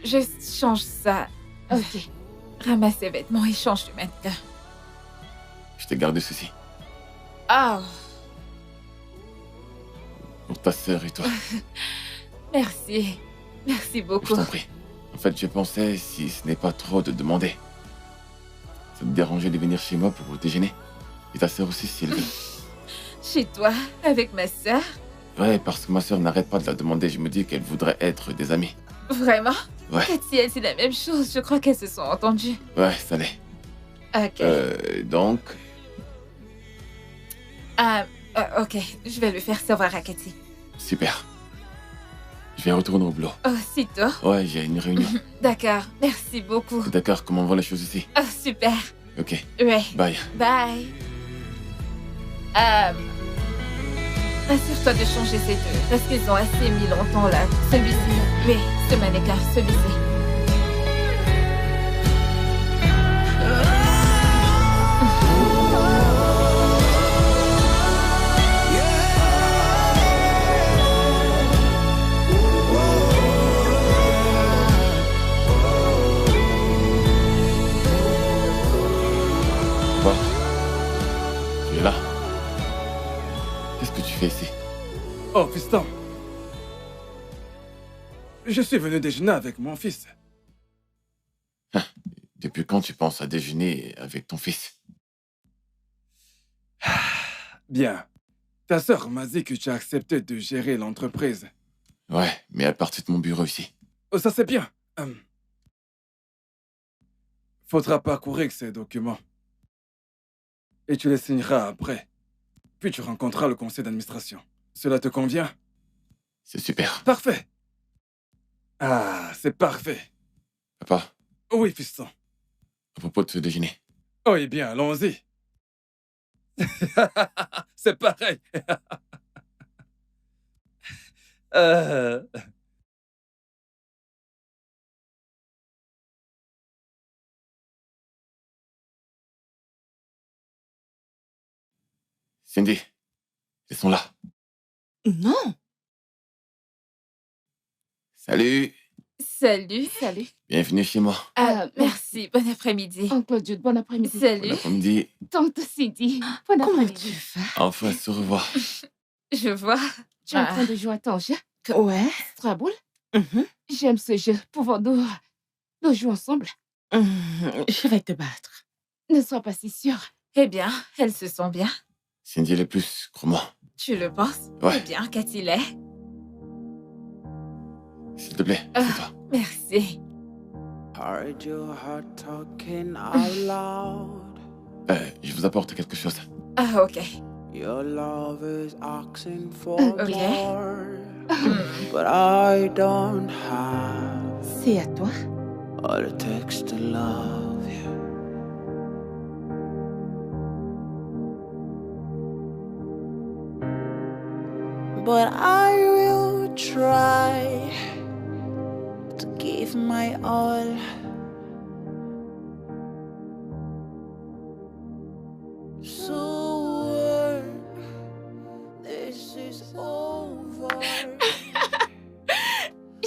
Speaker 3: Je change ça.
Speaker 1: Ok.
Speaker 3: Ramasse tes vêtements et change de mannequin.
Speaker 4: Je t'ai gardé ceci.
Speaker 3: Oh,
Speaker 4: Pour ta sœur et toi.
Speaker 3: merci. Merci
Speaker 4: Je
Speaker 3: beaucoup.
Speaker 4: t'en prie. En fait, je pensais, si ce n'est pas trop de demander, ça te dérangeait de venir chez moi pour déjeuner? Et ta sœur aussi, si elle veut.
Speaker 3: Chez toi, avec ma sœur?
Speaker 4: Ouais, parce que ma sœur n'arrête pas de la demander. Je me dis qu'elle voudrait être des amis.
Speaker 3: Vraiment?
Speaker 4: Ouais.
Speaker 3: Si elle, c'est la même chose. Je crois qu'elles se sont entendues.
Speaker 4: Ouais, ça l'est.
Speaker 3: Ok.
Speaker 4: Donc,
Speaker 3: Ok. Je vais le faire savoir à Cathy.
Speaker 4: super. Je vais retourner au boulot.
Speaker 3: Aussitôt.
Speaker 4: Ouais, j'ai une réunion.
Speaker 3: D'accord. Merci beaucoup.
Speaker 4: D'accord, comment vont les choses ici?
Speaker 3: Oh, super.
Speaker 4: Ok,
Speaker 3: Ouais.
Speaker 4: bye.
Speaker 3: Bye. Assure-toi de changer ces deux, parce qu'ils ont assez mis longtemps là. Celui-ci. Oui, ce mannequin, celui-ci.
Speaker 4: Bon, tu es là. Qu'est-ce que tu fais ici?
Speaker 2: Oh, fiston. Je suis venu déjeuner avec mon fils.
Speaker 4: Depuis quand tu penses à déjeuner avec ton fils?
Speaker 2: Bien. Ta sœur m'a dit que tu as accepté de gérer l'entreprise.
Speaker 4: Ouais, mais à partir de mon bureau ici.
Speaker 2: Oh, ça c'est bien. Faudra parcourir ces documents. Et tu les signeras après. Puis tu rencontreras le conseil d'administration. Cela te convient?
Speaker 4: C'est super.
Speaker 2: Parfait. Ah, c'est parfait.
Speaker 4: Papa,
Speaker 2: Oui, fiston.
Speaker 4: À propos de ce déjeuner.
Speaker 2: Oh, eh bien, allons-y. C'est pareil. Euh,
Speaker 4: Cindy, ils sont là.
Speaker 5: Non.
Speaker 4: Salut.
Speaker 3: Salut.
Speaker 1: Salut.
Speaker 4: Bienvenue chez moi.
Speaker 3: Merci. Bon après-midi.
Speaker 1: Oncle Jude, bon après-midi.
Speaker 4: Bon
Speaker 3: Salut.
Speaker 4: après-midi.
Speaker 1: Tante Cindy, bon
Speaker 5: Comment
Speaker 1: après-midi.
Speaker 5: tu vas?
Speaker 4: Enfin, se revoir.
Speaker 3: Je vois.
Speaker 1: Tu es en train de jouer à ton jeu,
Speaker 5: Ouais.
Speaker 1: Scrabble?
Speaker 5: Mhm.
Speaker 1: J'aime ce jeu. Pouvons-nous jouer ensemble?
Speaker 5: Je vais te battre.
Speaker 1: Ne sois pas si sûre.
Speaker 3: Eh bien, elle se sent bien.
Speaker 4: Cindy est plus, crois-moi.
Speaker 3: Tu le penses?
Speaker 4: Ouais.
Speaker 3: Eh bien, qu'a-t-il est?
Speaker 4: S'il te plaît,
Speaker 3: Ah.
Speaker 4: c'est toi.
Speaker 3: Merci.
Speaker 6: Heard your heart talking out loud.
Speaker 4: Je vous apporte quelque chose.
Speaker 3: Ah, ok.
Speaker 6: Your love is asking for
Speaker 3: Okay.
Speaker 6: more,
Speaker 3: Hmm.
Speaker 6: but I don't have
Speaker 5: C'est à toi.
Speaker 6: all it takes to love you. But I will try to give my all. So this is over.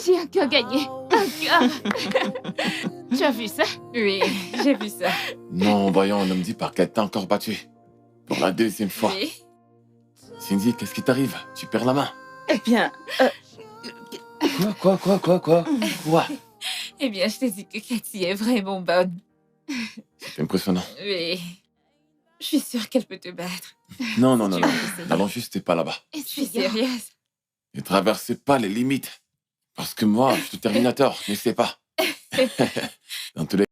Speaker 1: J'ai un cœur gagné. Un cœur. Tu as vu ça?
Speaker 3: Oui, j'ai vu ça.
Speaker 4: Non, voyons, ne me dis pas qu'elle t'a encore battu. Pour la deuxième fois.
Speaker 3: Oui.
Speaker 4: Cindy, qu'est-ce qui t'arrive? Tu perds la main.
Speaker 5: Eh bien,
Speaker 4: Quoi? Quoi?
Speaker 3: Eh bien, je t'ai dit que Cathy est vraiment bonne.
Speaker 4: C'est impressionnant.
Speaker 3: Oui. Je suis sûre qu'elle peut te battre.
Speaker 4: Non.
Speaker 3: Tu veux essayer?
Speaker 4: N'allons juste pas là-bas.
Speaker 3: Je suis sérieuse.
Speaker 4: Ne traversez pas les limites. Parce que moi, je suis Terminator, ne sais pas. Dans tous les...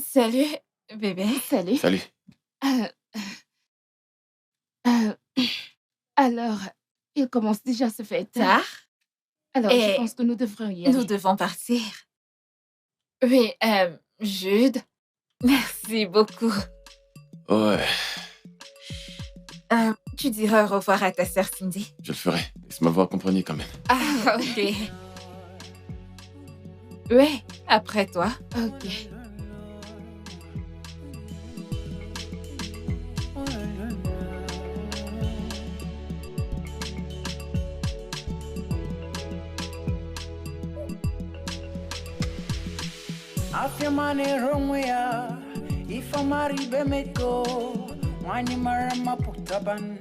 Speaker 3: Salut, bébé.
Speaker 1: Salut.
Speaker 4: Salut.
Speaker 1: Euh, euh, alors, il commence déjà à se faire tard.
Speaker 3: Tard.
Speaker 1: Alors, je
Speaker 3: Et
Speaker 1: pense que nous devrions y aller.
Speaker 3: Nous devons partir. Oui, Jude. Merci beaucoup.
Speaker 4: Ouais,
Speaker 3: Tu diras au revoir à ta sœur Cindy.
Speaker 4: je le ferai. Laisse-moi voir, comprenez quand même.
Speaker 3: Ah, ok. Oui, après toi.
Speaker 1: Ok.
Speaker 6: Afya mane rongwea, ifa mari bemeko, wani marama putaban,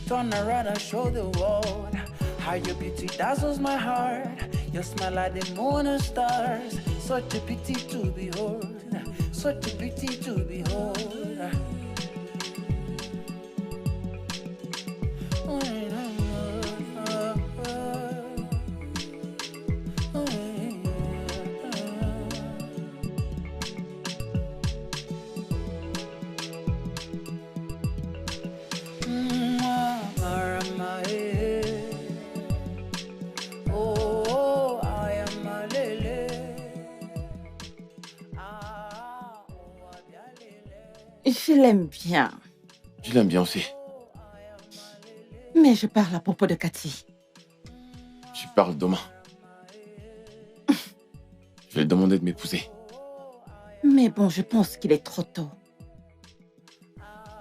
Speaker 6: turn around and show the world how your beauty dazzles my heart. You smell like the moon and stars, such a beauty to behold, such a beauty to behold. Oh, I am
Speaker 5: Je l'aime bien.
Speaker 4: Je l'aime bien aussi.
Speaker 5: Mais je parle à propos de Cathy.
Speaker 4: Tu parles demain. Je vais lui demander de m'épouser.
Speaker 5: Mais bon, je pense qu'il est trop tôt.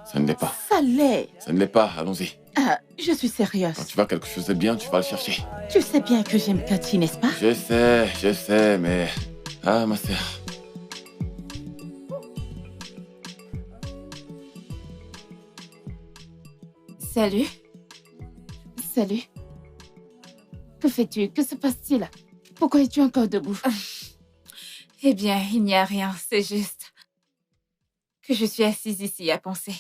Speaker 4: Ça ne l'est pas.
Speaker 5: Ça l'est.
Speaker 4: Ça ne l'est pas, allons-y.
Speaker 5: Ah, je suis sérieuse.
Speaker 4: Quand tu vois quelque chose de bien, tu vas le chercher.
Speaker 5: Tu sais bien que j'aime Cathy, n'est-ce pas?
Speaker 4: Je sais, mais... Ah, ma sœur.
Speaker 1: Salut. Salut. Que fais-tu? Que se passe-t-il? Pourquoi es-tu encore debout?
Speaker 3: Eh bien, il n'y a rien, c'est juste que je suis assise ici à penser.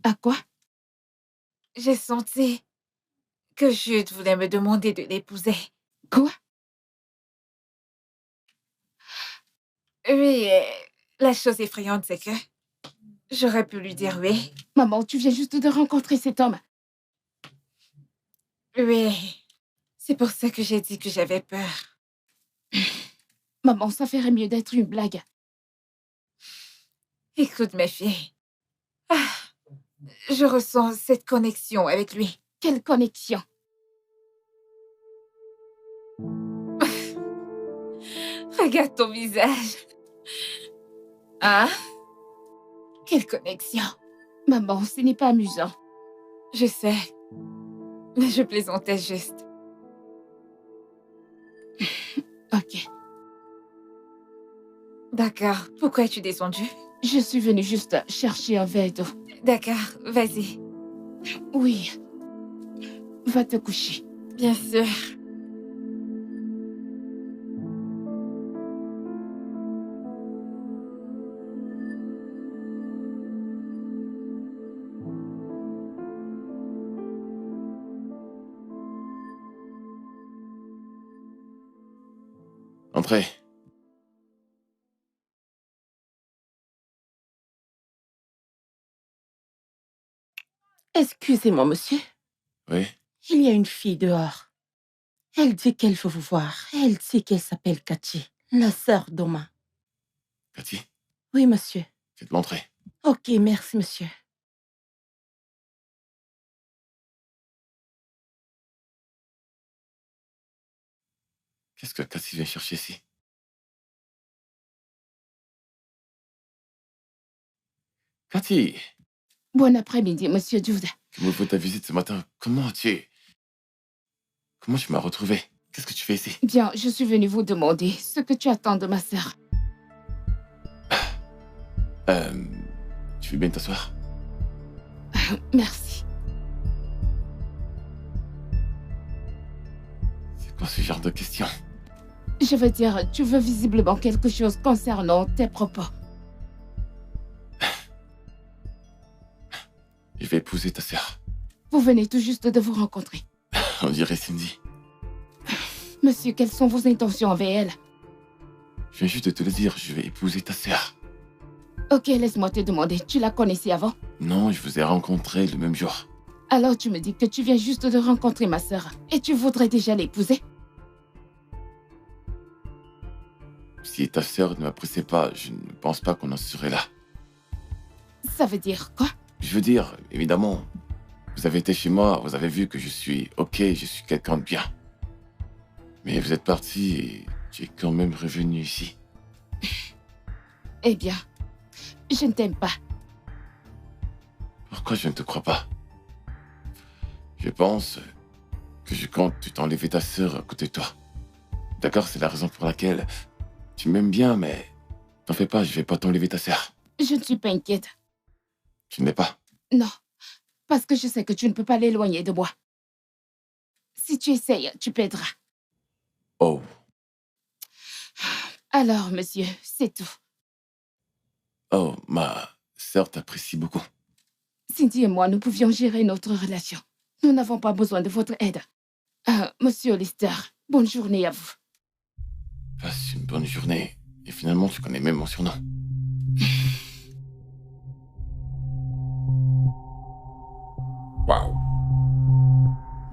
Speaker 1: À quoi?
Speaker 3: J'ai senti que Jude voulait me demander de l'épouser.
Speaker 1: Quoi?
Speaker 3: Oui, la chose effrayante, c'est que j'aurais pu lui dire oui.
Speaker 1: Maman, tu viens juste de rencontrer cet homme.
Speaker 3: Oui, c'est pour ça que j'ai dit que j'avais peur.
Speaker 1: Maman, ça ferait mieux d'être une blague.
Speaker 3: Écoute, ma fille. Ah, je ressens cette connexion avec lui.
Speaker 1: Quelle connexion?
Speaker 3: Regarde ton visage. Hein? Quelle connexion.
Speaker 1: Maman, ce n'est pas amusant.
Speaker 3: Je sais. Mais je plaisantais juste.
Speaker 1: Ok.
Speaker 3: D'accord. Pourquoi es-tu descendue?
Speaker 1: Je suis venue juste chercher un verre d'eau.
Speaker 3: D'accord, vas-y.
Speaker 1: Oui. Va te coucher.
Speaker 3: Bien sûr.
Speaker 4: Entrez.
Speaker 5: Excusez-moi, monsieur.
Speaker 4: Oui.
Speaker 5: Il y a une fille dehors. Elle dit qu'elle veut vous voir. Elle dit qu'elle s'appelle Cathy, la sœur d'Oma.
Speaker 4: Cathy,
Speaker 5: Oui, monsieur.
Speaker 4: faites l'entrée.
Speaker 5: Ok, merci, monsieur.
Speaker 4: Qu'est-ce que Cathy vient chercher ici? Cathy,
Speaker 1: Bon après-midi, monsieur Jude.
Speaker 4: que me vaut ta visite ce matin? Comment tu m'as retrouvé? Qu'est-ce que tu fais ici?
Speaker 1: Bien, je suis venue vous demander ce que tu attends de ma sœur.
Speaker 4: Tu veux bien t'asseoir?
Speaker 1: Merci.
Speaker 4: C'est quoi ce genre de question?
Speaker 1: Je veux dire, tu veux visiblement quelque chose concernant tes propos.
Speaker 4: Je vais épouser ta sœur.
Speaker 1: Vous venez tout juste de vous rencontrer.
Speaker 4: On dirait Cindy.
Speaker 1: Monsieur, quelles sont vos intentions envers elle?
Speaker 4: Je viens juste de te le dire, je vais épouser ta sœur.
Speaker 1: Ok, laisse-moi te demander, tu la connaissais avant?
Speaker 4: Non, je vous ai rencontré le même jour.
Speaker 1: Alors tu me dis que tu viens juste de rencontrer ma sœur et tu voudrais déjà l'épouser?
Speaker 4: Si ta sœur ne m'appréciait pas, je ne pense pas qu'on en serait là.
Speaker 1: Ça veut dire quoi?
Speaker 4: Je veux dire, évidemment, vous avez été chez moi, vous avez vu que je suis ok, je suis quelqu'un de bien. Mais vous êtes parti et tu es quand même revenu ici.
Speaker 1: Eh bien, je ne t'aime pas.
Speaker 4: Pourquoi je ne te crois pas? Je pense que je compte t'enlever ta sœur à côté de toi. D'accord, c'est la raison pour laquelle tu m'aimes bien, mais t'en fais pas, je vais pas t'enlever ta sœur.
Speaker 1: Je ne suis pas inquiète.
Speaker 4: Tu ne l'es pas.
Speaker 1: Non, parce que je sais que tu ne peux pas l'éloigner de moi. Si tu essayes, tu perdras.
Speaker 4: Oh,
Speaker 1: Alors, monsieur, c'est tout.
Speaker 4: oh, ma sœur t'apprécie beaucoup.
Speaker 1: Cindy et moi, nous pouvions gérer notre relation. Nous n'avons pas besoin de votre aide. Monsieur Lister, bonne journée à vous.
Speaker 4: Passe une bonne journée. Et finalement, tu connais même mon surnom. Waouh.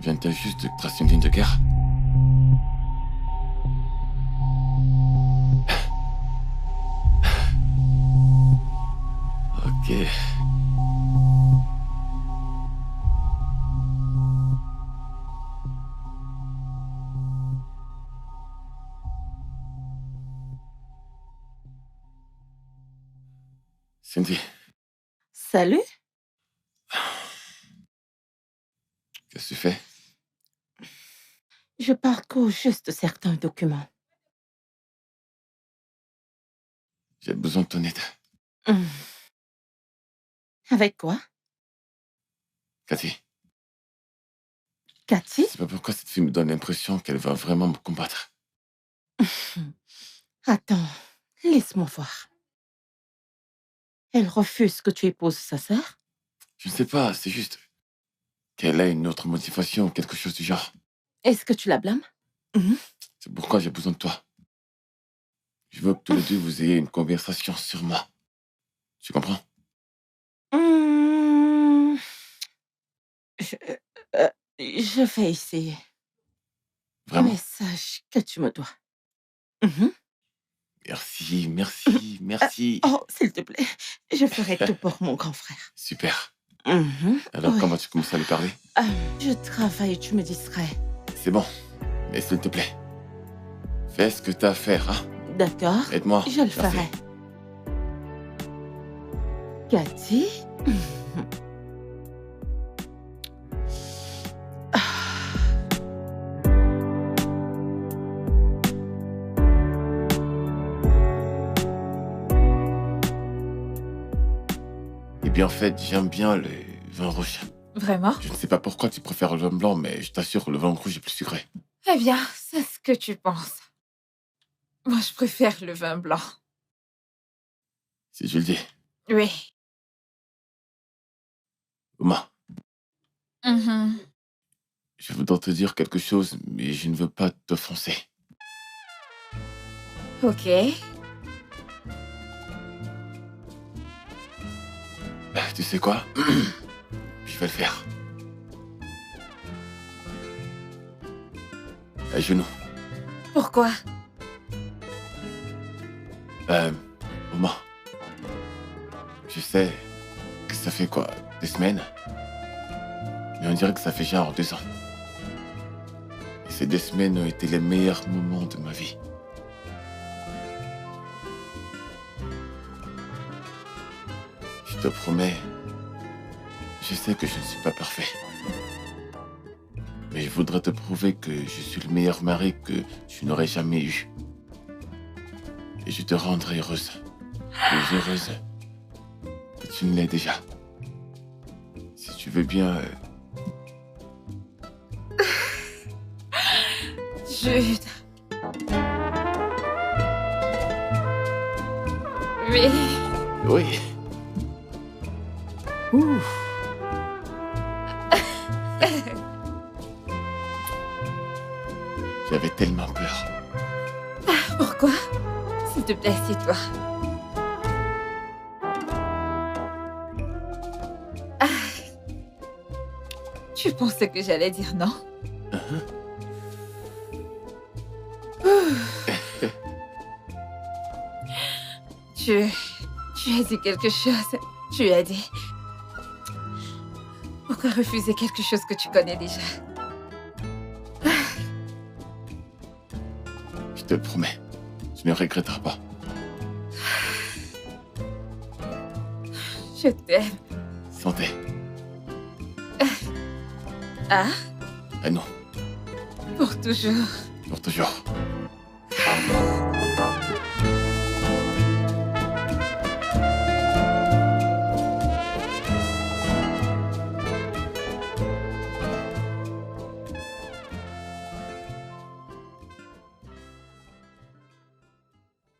Speaker 4: Viens-t-elle juste de tracer une ligne de guerre? Ok. Ok. Cindy,
Speaker 5: Salut.
Speaker 4: qu'est-ce que tu fais?
Speaker 5: Je parcours juste certains documents.
Speaker 4: J'ai besoin de ton aide.
Speaker 5: Hum. Avec quoi?
Speaker 4: Cathy,
Speaker 5: Cathy?
Speaker 4: je sais pas pourquoi cette fille me donne l'impression qu'elle va vraiment me combattre.
Speaker 5: Attends, laisse-moi voir. Elle refuse que tu épouses sa sœur?
Speaker 4: Je ne sais pas, c'est juste qu'elle a une autre motivation ou quelque chose du genre.
Speaker 5: Est-ce que tu la blâmes?
Speaker 4: C'est pourquoi j'ai besoin de toi. Je veux que tous les deux vous ayez une conversation sur moi. Tu comprends?
Speaker 5: Hum, Je, je vais essayer.
Speaker 4: Vraiment?
Speaker 5: Mais sache que tu me dois. Mhm.
Speaker 4: Merci, merci, merci.
Speaker 5: Oh, s'il te plaît, je ferai tout pour mon grand frère.
Speaker 4: Super.
Speaker 5: Mhm.
Speaker 4: Alors,
Speaker 5: Oui.
Speaker 4: quand vas-tu commencer à lui parler?
Speaker 5: Je travaille, tu me distrais.
Speaker 4: C'est bon, mais s'il te plaît, fais ce que t'as à faire, hein?
Speaker 5: D'accord,
Speaker 4: Aide-moi.
Speaker 5: je le
Speaker 4: Merci.
Speaker 5: ferai. Cathy?
Speaker 4: Eh bien, en fait, j'aime bien le vin rouge.
Speaker 3: Vraiment?
Speaker 4: Je ne sais pas pourquoi tu préfères le vin blanc, mais je t'assure, le vin rouge est plus sucré.
Speaker 3: Eh bien, c'est ce que tu penses. Moi, je préfère le vin blanc.
Speaker 4: Si je le dis.
Speaker 3: Oui.
Speaker 4: Oma,
Speaker 3: Mhm.
Speaker 4: je voudrais te dire quelque chose, mais je ne veux pas t'offenser.
Speaker 3: Ok.
Speaker 4: Tu sais quoi? Je vais le faire. À genoux.
Speaker 3: Pourquoi?
Speaker 4: Oma, je sais que ça fait quoi, 2 semaines? Mais on dirait que ça fait genre 2 ans. Et ces 2 semaines ont été les meilleurs moments de ma vie. Je te promets, je sais que je ne suis pas parfait. Mais je voudrais te prouver que je suis le meilleur mari que tu n'aurais jamais eu. Et je te rendrai heureuse. Plus heureuse que tu ne l'es déjà. Si tu veux bien...
Speaker 3: Jude. Oui.
Speaker 4: Oui. Ouh. J'avais tellement peur.
Speaker 3: Pourquoi? S'il te plaît, assieds-toi. Ah. Tu pensais que j'allais dire non? Tu as dit quelque chose. Tu as dit... Pourquoi refuser quelque chose que tu connais déjà?
Speaker 4: Je te promets, tu ne regretteras pas.
Speaker 3: Je t'aime.
Speaker 4: Santé.
Speaker 3: Ah?
Speaker 4: Ah non,
Speaker 3: Pour toujours.
Speaker 4: pour toujours.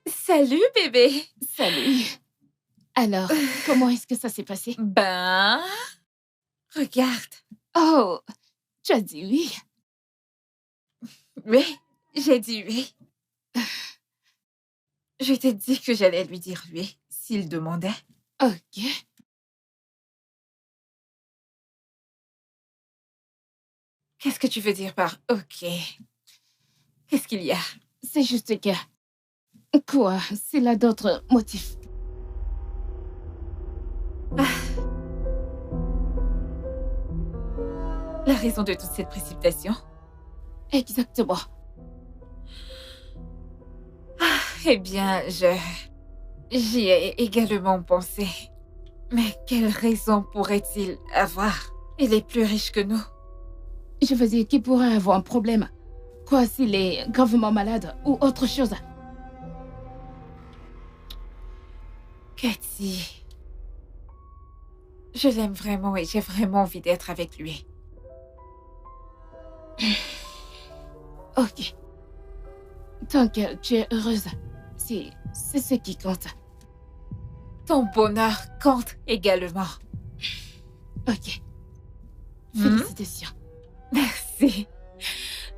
Speaker 3: Salut, bébé.
Speaker 1: Salut. Alors, comment est-ce que ça s'est passé?
Speaker 3: Ben... Regarde.
Speaker 1: Oh, tu as dit oui.
Speaker 3: Oui, j'ai dit oui. Je t'ai dit que j'allais lui dire oui, s'il demandait.
Speaker 1: Ok.
Speaker 3: Qu'est-ce que tu veux dire par « ok » Qu'est-ce qu'il y a?
Speaker 1: C'est juste que... Quoi? S'il a d'autres motifs.
Speaker 3: La raison de toute cette précipitation?
Speaker 1: Exactement.
Speaker 3: Eh bien, j'y ai également pensé. Mais quelle raison pourrait-il avoir? Il est plus riche que nous.
Speaker 1: Je veux dire qu'il pourrait avoir un problème. Quoi s'il est gravement malade ou autre chose?
Speaker 3: Cathy, je l'aime vraiment et j'ai vraiment envie d'être avec lui.
Speaker 1: Ok. Tant que tu es heureuse, c'est ce qui compte.
Speaker 3: Ton bonheur compte également.
Speaker 1: Ok. Félicitations.
Speaker 3: Merci.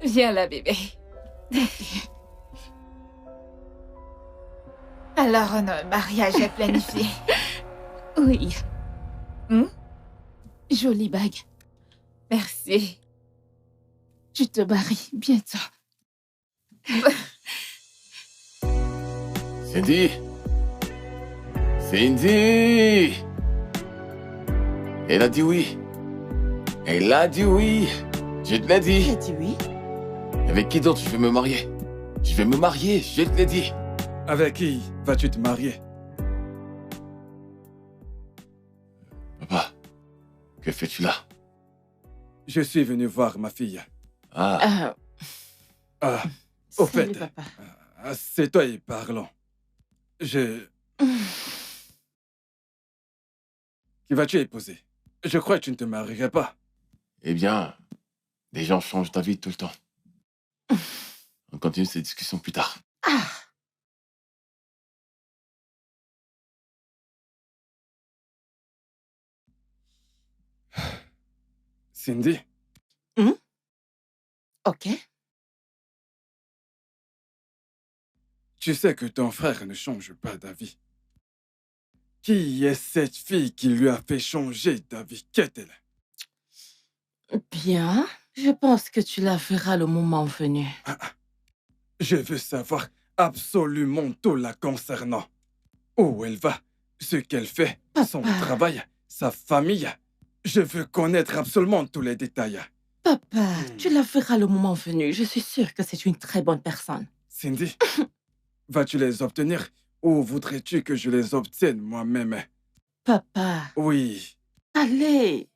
Speaker 3: Viens là, bébé. Alors, on a un mariage à planifier.
Speaker 1: Oui. Jolie bague.
Speaker 3: Merci.
Speaker 1: Tu te maries bientôt.
Speaker 4: Cindy! Cindy! Elle a dit oui. Elle a dit oui. Je te l'ai dit.
Speaker 5: J'ai dit oui.
Speaker 4: Avec qui d'autre je vais me marier? Je vais me marier, je te l'ai dit.
Speaker 2: Avec qui vas-tu te marier?
Speaker 4: Papa, que fais-tu là?
Speaker 2: Je suis venu voir ma fille.
Speaker 4: Ah,
Speaker 2: Ah, au
Speaker 5: Salut,
Speaker 2: fait,
Speaker 5: papa.
Speaker 2: c'est-toi et parlons. Qui vas-tu épouser? Je crois que tu ne te marierais pas.
Speaker 4: eh bien, les gens changent d'avis tout le temps. On continue cette discussion plus tard.
Speaker 5: Ah,
Speaker 2: Cindy,
Speaker 5: ok.
Speaker 2: tu sais que ton frère ne change pas d'avis. Qui est cette fille qui lui a fait changer d'avis? Qu'est-elle?
Speaker 5: Bien. Je pense que tu la verras le moment venu.
Speaker 2: Je veux savoir absolument tout la concernant. Où elle va, ce qu'elle fait, son
Speaker 5: Papa.
Speaker 2: travail, sa famille. Je veux connaître absolument tous les détails.
Speaker 5: Papa, tu la verras le moment venu. Je suis sûre que c'est une très bonne personne.
Speaker 2: Cindy, vas-tu les obtenir ou voudrais-tu que je les obtienne moi-même?
Speaker 5: Papa,
Speaker 2: Oui,
Speaker 5: allez.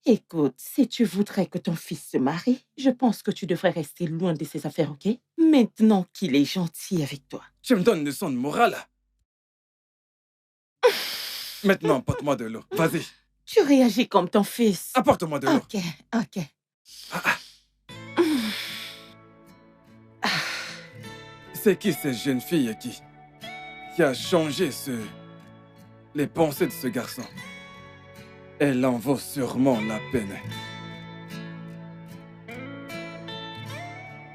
Speaker 5: Écoute, si tu voudrais que ton fils se marie, je pense que tu devrais rester loin de ses affaires, ok? Maintenant qu'il est gentil avec toi.
Speaker 2: tu me donnes une leçon de morale. Maintenant, apporte-moi de l'eau. Vas-y,
Speaker 5: Tu réagis comme ton fils.
Speaker 2: apporte-moi de l'eau.
Speaker 5: Ok, ok.
Speaker 2: C'est qui cette jeune fille qui a changé les pensées de ce garçon? Elle en vaut sûrement la peine.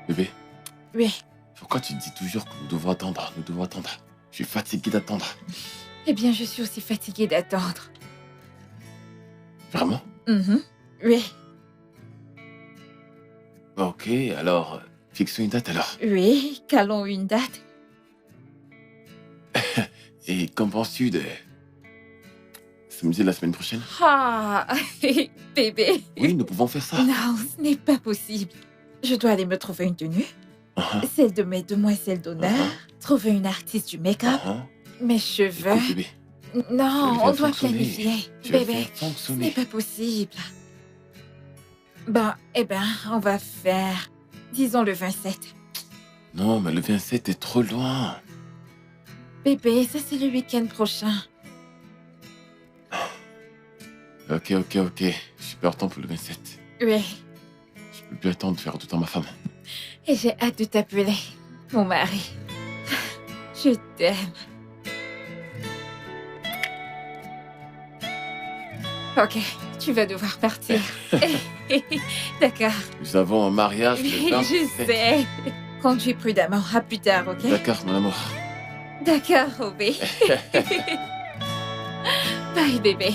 Speaker 4: Bébé,
Speaker 3: Oui.
Speaker 4: pourquoi tu dis toujours que nous devons attendre? Nous devons attendre. Je suis fatigué d'attendre.
Speaker 3: Eh bien, je suis aussi fatiguée d'attendre.
Speaker 4: Vraiment?
Speaker 3: Oui,
Speaker 4: Ok, alors, fixons une date alors.
Speaker 3: oui, calons une date.
Speaker 4: Et qu'en penses-tu de samedi la semaine prochaine?
Speaker 3: Ah, bébé.
Speaker 4: Oui, nous pouvons faire ça.
Speaker 3: Non, ce n'est pas possible. Je dois aller me trouver une tenue,
Speaker 4: Ah,
Speaker 3: celle de mes demoiselles d'honneur, trouver une artiste du make-up,
Speaker 4: ah.
Speaker 3: mes cheveux.
Speaker 4: Écoute, bébé,
Speaker 3: Non,
Speaker 4: je vais
Speaker 3: on doit
Speaker 4: fonctionner.
Speaker 3: planifier.
Speaker 4: je vais
Speaker 3: Bébé,
Speaker 4: faire
Speaker 3: ce n'est
Speaker 4: fonctionner.
Speaker 3: pas possible. Bon, eh ben, on va faire, disons le 27.
Speaker 4: Non, mais le 27 est trop loin.
Speaker 3: Bébé, ça c'est le week-end prochain.
Speaker 4: Ok. Je suis partant pour le 27.
Speaker 3: Oui,
Speaker 4: Je peux plus attendre de faire tout à ma femme.
Speaker 3: et j'ai hâte de t'appeler, mon mari. Je t'aime. Ok, tu vas devoir partir. D'accord.
Speaker 4: Nous avons un mariage
Speaker 3: Oui,
Speaker 4: le
Speaker 3: je
Speaker 4: 27.
Speaker 3: sais. Conduis prudemment. À plus tard, ok?
Speaker 4: D'accord, mon amour.
Speaker 3: D'accord, Robé. Bye, bébé.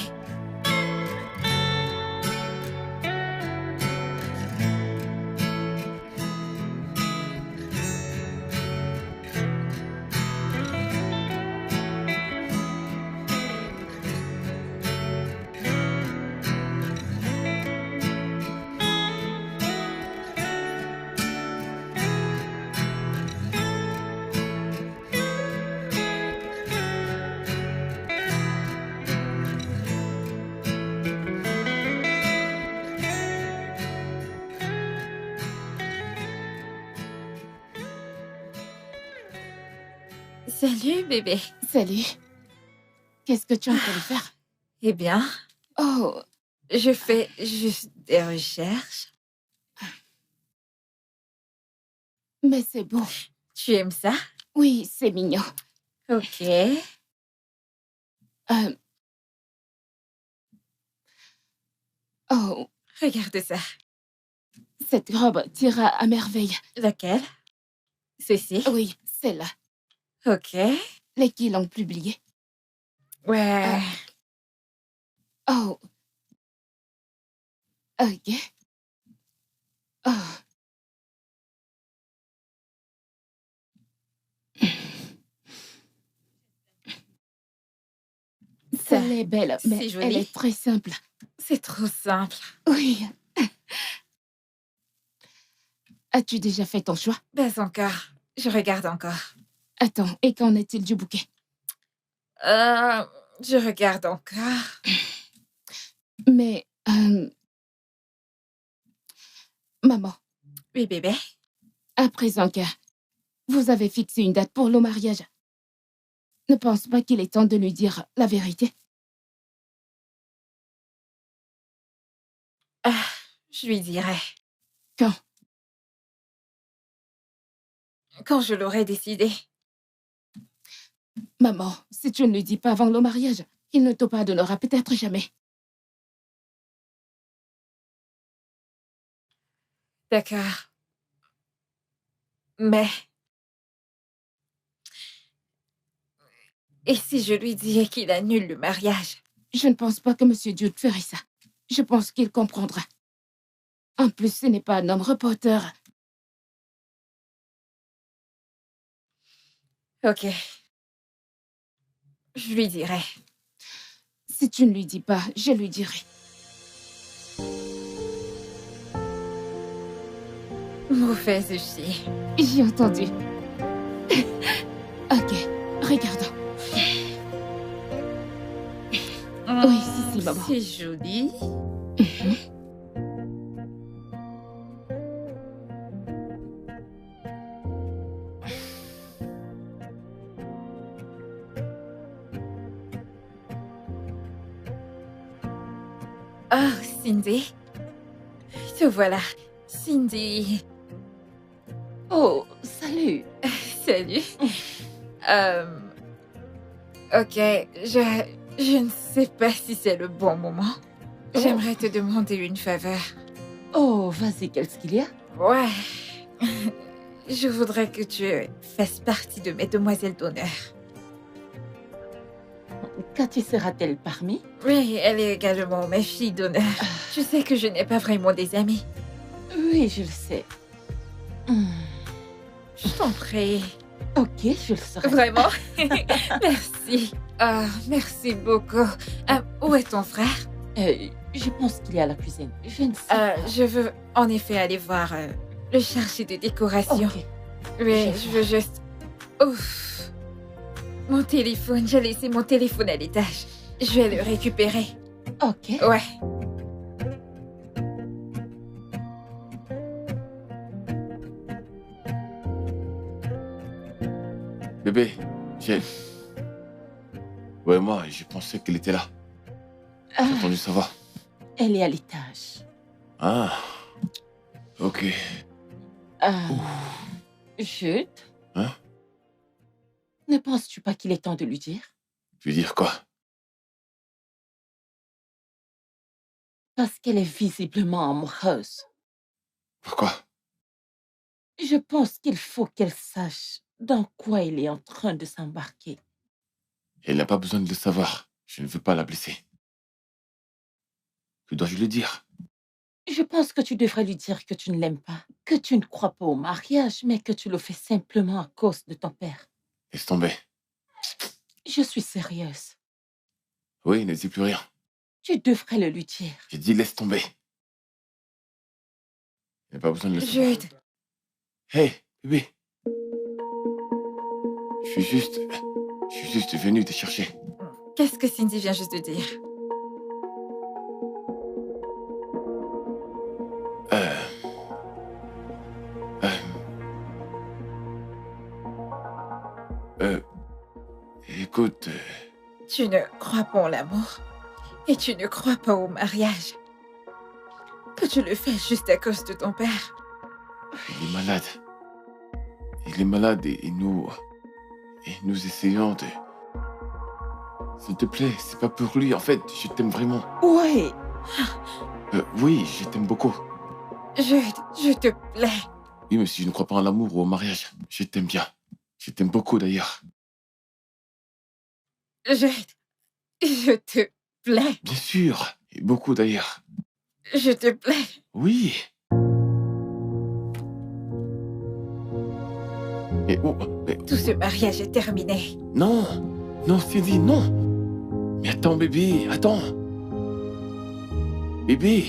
Speaker 3: Salut, bébé.
Speaker 1: Salut. Qu'est-ce que tu es en train de faire?
Speaker 3: Eh bien,
Speaker 1: Oh,
Speaker 3: je fais juste des recherches.
Speaker 1: mais c'est beau.
Speaker 3: Tu aimes ça?
Speaker 1: Oui, c'est mignon.
Speaker 3: Ok.
Speaker 1: Oh,
Speaker 3: Regarde ça.
Speaker 1: cette robe t'ira à merveille.
Speaker 3: Laquelle? Ceci?
Speaker 1: Oui, celle-là.
Speaker 3: Ok.
Speaker 1: Les qui l'ont publiée.
Speaker 3: Ouais.
Speaker 1: Oh. Ok. Oh.
Speaker 3: Ça,
Speaker 1: Elle est belle,
Speaker 3: c'est
Speaker 1: mais
Speaker 3: joli.
Speaker 1: elle est très simple.
Speaker 3: c'est trop simple.
Speaker 1: Oui. As-tu déjà fait ton choix?
Speaker 3: Pas encore. Je regarde encore.
Speaker 1: Attends, et qu'en est-il du bouquet?
Speaker 3: Je regarde encore.
Speaker 1: Mais, maman,
Speaker 3: Oui, bébé.
Speaker 1: à présent que vous avez fixé une date pour le mariage, ne pense pas qu'il est temps de lui dire la vérité?
Speaker 3: Ah, je lui dirai.
Speaker 1: Quand?
Speaker 3: Quand je l'aurai décidé.
Speaker 1: Maman, si tu ne lui dis pas avant le mariage, il ne te pardonnera peut-être jamais.
Speaker 3: D'accord. Mais... Et si je lui dis qu'il annule le mariage?
Speaker 1: Je ne pense pas que Monsieur Dude ferait ça. Je pense qu'il comprendra. En plus, ce n'est pas un homme reporter.
Speaker 3: Ok. Je lui dirai.
Speaker 1: Si tu ne lui dis pas, je lui dirai.
Speaker 3: Mauvaise fille.
Speaker 1: J'ai entendu. Ok, regardons. Oui, si, maman.
Speaker 3: C'est joli. Oh, Cindy. Te voilà. Cindy.
Speaker 5: Oh, salut.
Speaker 3: Salut. Ok, je ne sais pas si c'est le bon moment. J'aimerais te demander une faveur.
Speaker 5: Oh, vas-y, qu'est-ce qu'il y a?
Speaker 3: Ouais. Je voudrais que tu fasses partie de mes demoiselles d'honneur.
Speaker 5: Cathy sera-t-elle parmi?
Speaker 3: Oui, elle est également ma fille d'honneur. Je sais que je n'ai pas vraiment des amis.
Speaker 5: Oui, je le sais.
Speaker 3: Je t'en prie.
Speaker 5: Ok, je le serai.
Speaker 3: Vraiment? Merci. Ah, merci beaucoup. Où est ton frère?
Speaker 5: Je pense qu'il est à la cuisine. Je ne sais pas.
Speaker 3: Je veux en effet aller voir le chargé de décoration.
Speaker 5: Ok.
Speaker 3: Oui, je veux juste... Ouf. Mon téléphone, j'ai laissé mon téléphone à l'étage. Je vais le récupérer.
Speaker 5: Ok.
Speaker 3: Ouais.
Speaker 4: Bébé, j'ai... Ouais, moi, je pensais qu'elle était là. J'ai
Speaker 5: Ah,
Speaker 4: entendu ça va.
Speaker 5: elle est à l'étage.
Speaker 4: Ah, ok.
Speaker 5: Jude?
Speaker 4: Hein?
Speaker 5: Ne penses-tu pas qu'il est temps de lui dire?
Speaker 4: Tu veux dire quoi?
Speaker 5: Parce qu'elle est visiblement amoureuse.
Speaker 4: Pourquoi?
Speaker 5: Je pense qu'il faut qu'elle sache dans quoi elle est en train de s'embarquer.
Speaker 4: Elle n'a pas besoin de le savoir. Je ne veux pas la blesser. Que dois-je lui dire?
Speaker 5: Je pense que tu devrais lui dire que tu ne l'aimes pas, que tu ne crois pas au mariage, mais que tu le fais simplement à cause de ton père.
Speaker 4: Laisse tomber.
Speaker 5: Je suis sérieuse.
Speaker 4: Oui, ne dis plus rien.
Speaker 5: Tu devrais le lui dire.
Speaker 4: J'ai dit laisse tomber. Il n'a pas besoin de le savoir.
Speaker 3: Jude.
Speaker 4: Hey, bébé. Je suis juste venu te chercher.
Speaker 3: Qu'est-ce que Cindy vient juste de dire?
Speaker 4: Écoute,
Speaker 3: Tu ne crois pas en l'amour et tu ne crois pas au mariage. Que tu le fais juste à cause de ton père.
Speaker 4: il est malade. Il est malade et nous essayons de... S'il te plaît, c'est pas pour lui. En fait, je t'aime vraiment.
Speaker 5: Ouais.
Speaker 4: Oui, je t'aime beaucoup.
Speaker 3: Je te plais.
Speaker 4: Oui, mais si je ne crois pas en l'amour ou au mariage, je t'aime bien. Je t'aime beaucoup d'ailleurs.
Speaker 3: Je te plais.
Speaker 4: Bien sûr, et beaucoup d'ailleurs.
Speaker 3: Je te plais.
Speaker 4: Oui. Et oh, mais
Speaker 3: Tout ce mariage est terminé.
Speaker 4: non, non, Cindy, non. Mais attends, bébé, attends. Bébé.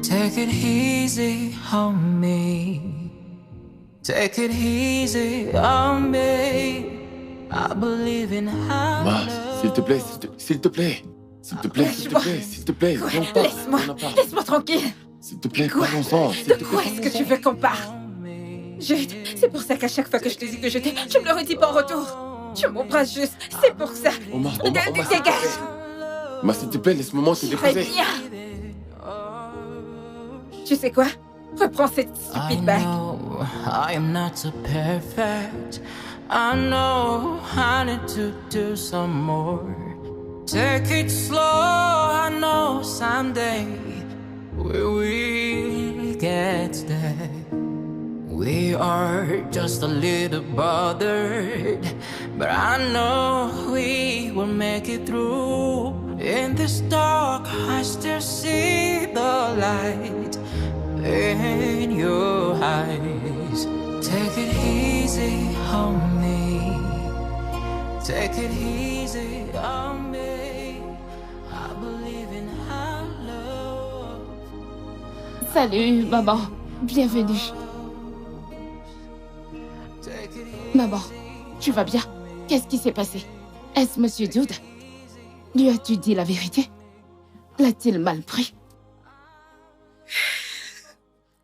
Speaker 6: Take it easy on me. Take it easy on me. I believe in how
Speaker 4: Ma, s'il te plaît, s'il te plaît. S'il te plaît, s'il te plaît, s'il te plaît.
Speaker 3: Quoi?
Speaker 4: viens, on parle,
Speaker 3: Laisse-moi,
Speaker 4: on en parle.
Speaker 3: laisse-moi tranquille.
Speaker 4: S'il te plaît,
Speaker 3: Quoi?
Speaker 4: parlons-en. s'il
Speaker 3: De
Speaker 4: te
Speaker 3: quoi
Speaker 4: plaît,
Speaker 3: est-ce que tu veux qu'on parle? Jude, c'est pour ça qu'à chaque fois que je te dis que je t'aime, tu me le redis pas en retour. Tu m'embrasses juste, c'est pour ça.
Speaker 4: Omar,
Speaker 3: Dégage.
Speaker 4: Ma, s'il te plaît, laisse-moi te
Speaker 3: Très
Speaker 4: déposer.
Speaker 3: bien. Tu sais quoi? Reprends cette
Speaker 6: I
Speaker 3: stupide bague.
Speaker 6: know I am not so perfect. I know I need to do some more. Take it slow. I know someday we will get there. We are just a little bothered, but I know we will make it through. In this dark, I still see the light in your eyes. Take it easy on me. Take it easy on me. I believe in our love.
Speaker 1: Salut, maman. Bienvenue.
Speaker 6: Take it easy.
Speaker 1: Maman, tu vas bien? Qu'est-ce qui s'est passé? Est-ce Monsieur Jude? Lui as-tu dit la vérité? L'a-t-il mal pris?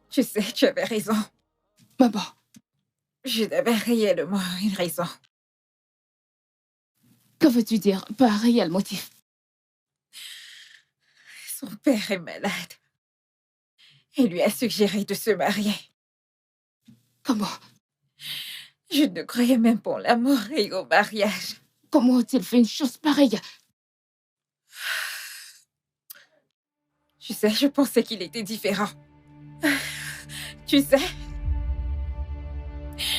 Speaker 3: Tu sais, tu avais raison.
Speaker 1: Maman,
Speaker 3: Je n'avais réellement une raison.
Speaker 1: que veux-tu dire par réel motif?
Speaker 3: Son père est malade. Il lui a suggéré de se marier.
Speaker 1: Comment?
Speaker 3: Je ne croyais même pas en l'amour et au mariage.
Speaker 1: Comment a-t-il fait une chose pareille?
Speaker 3: Tu sais, je pensais qu'il était différent. Tu sais,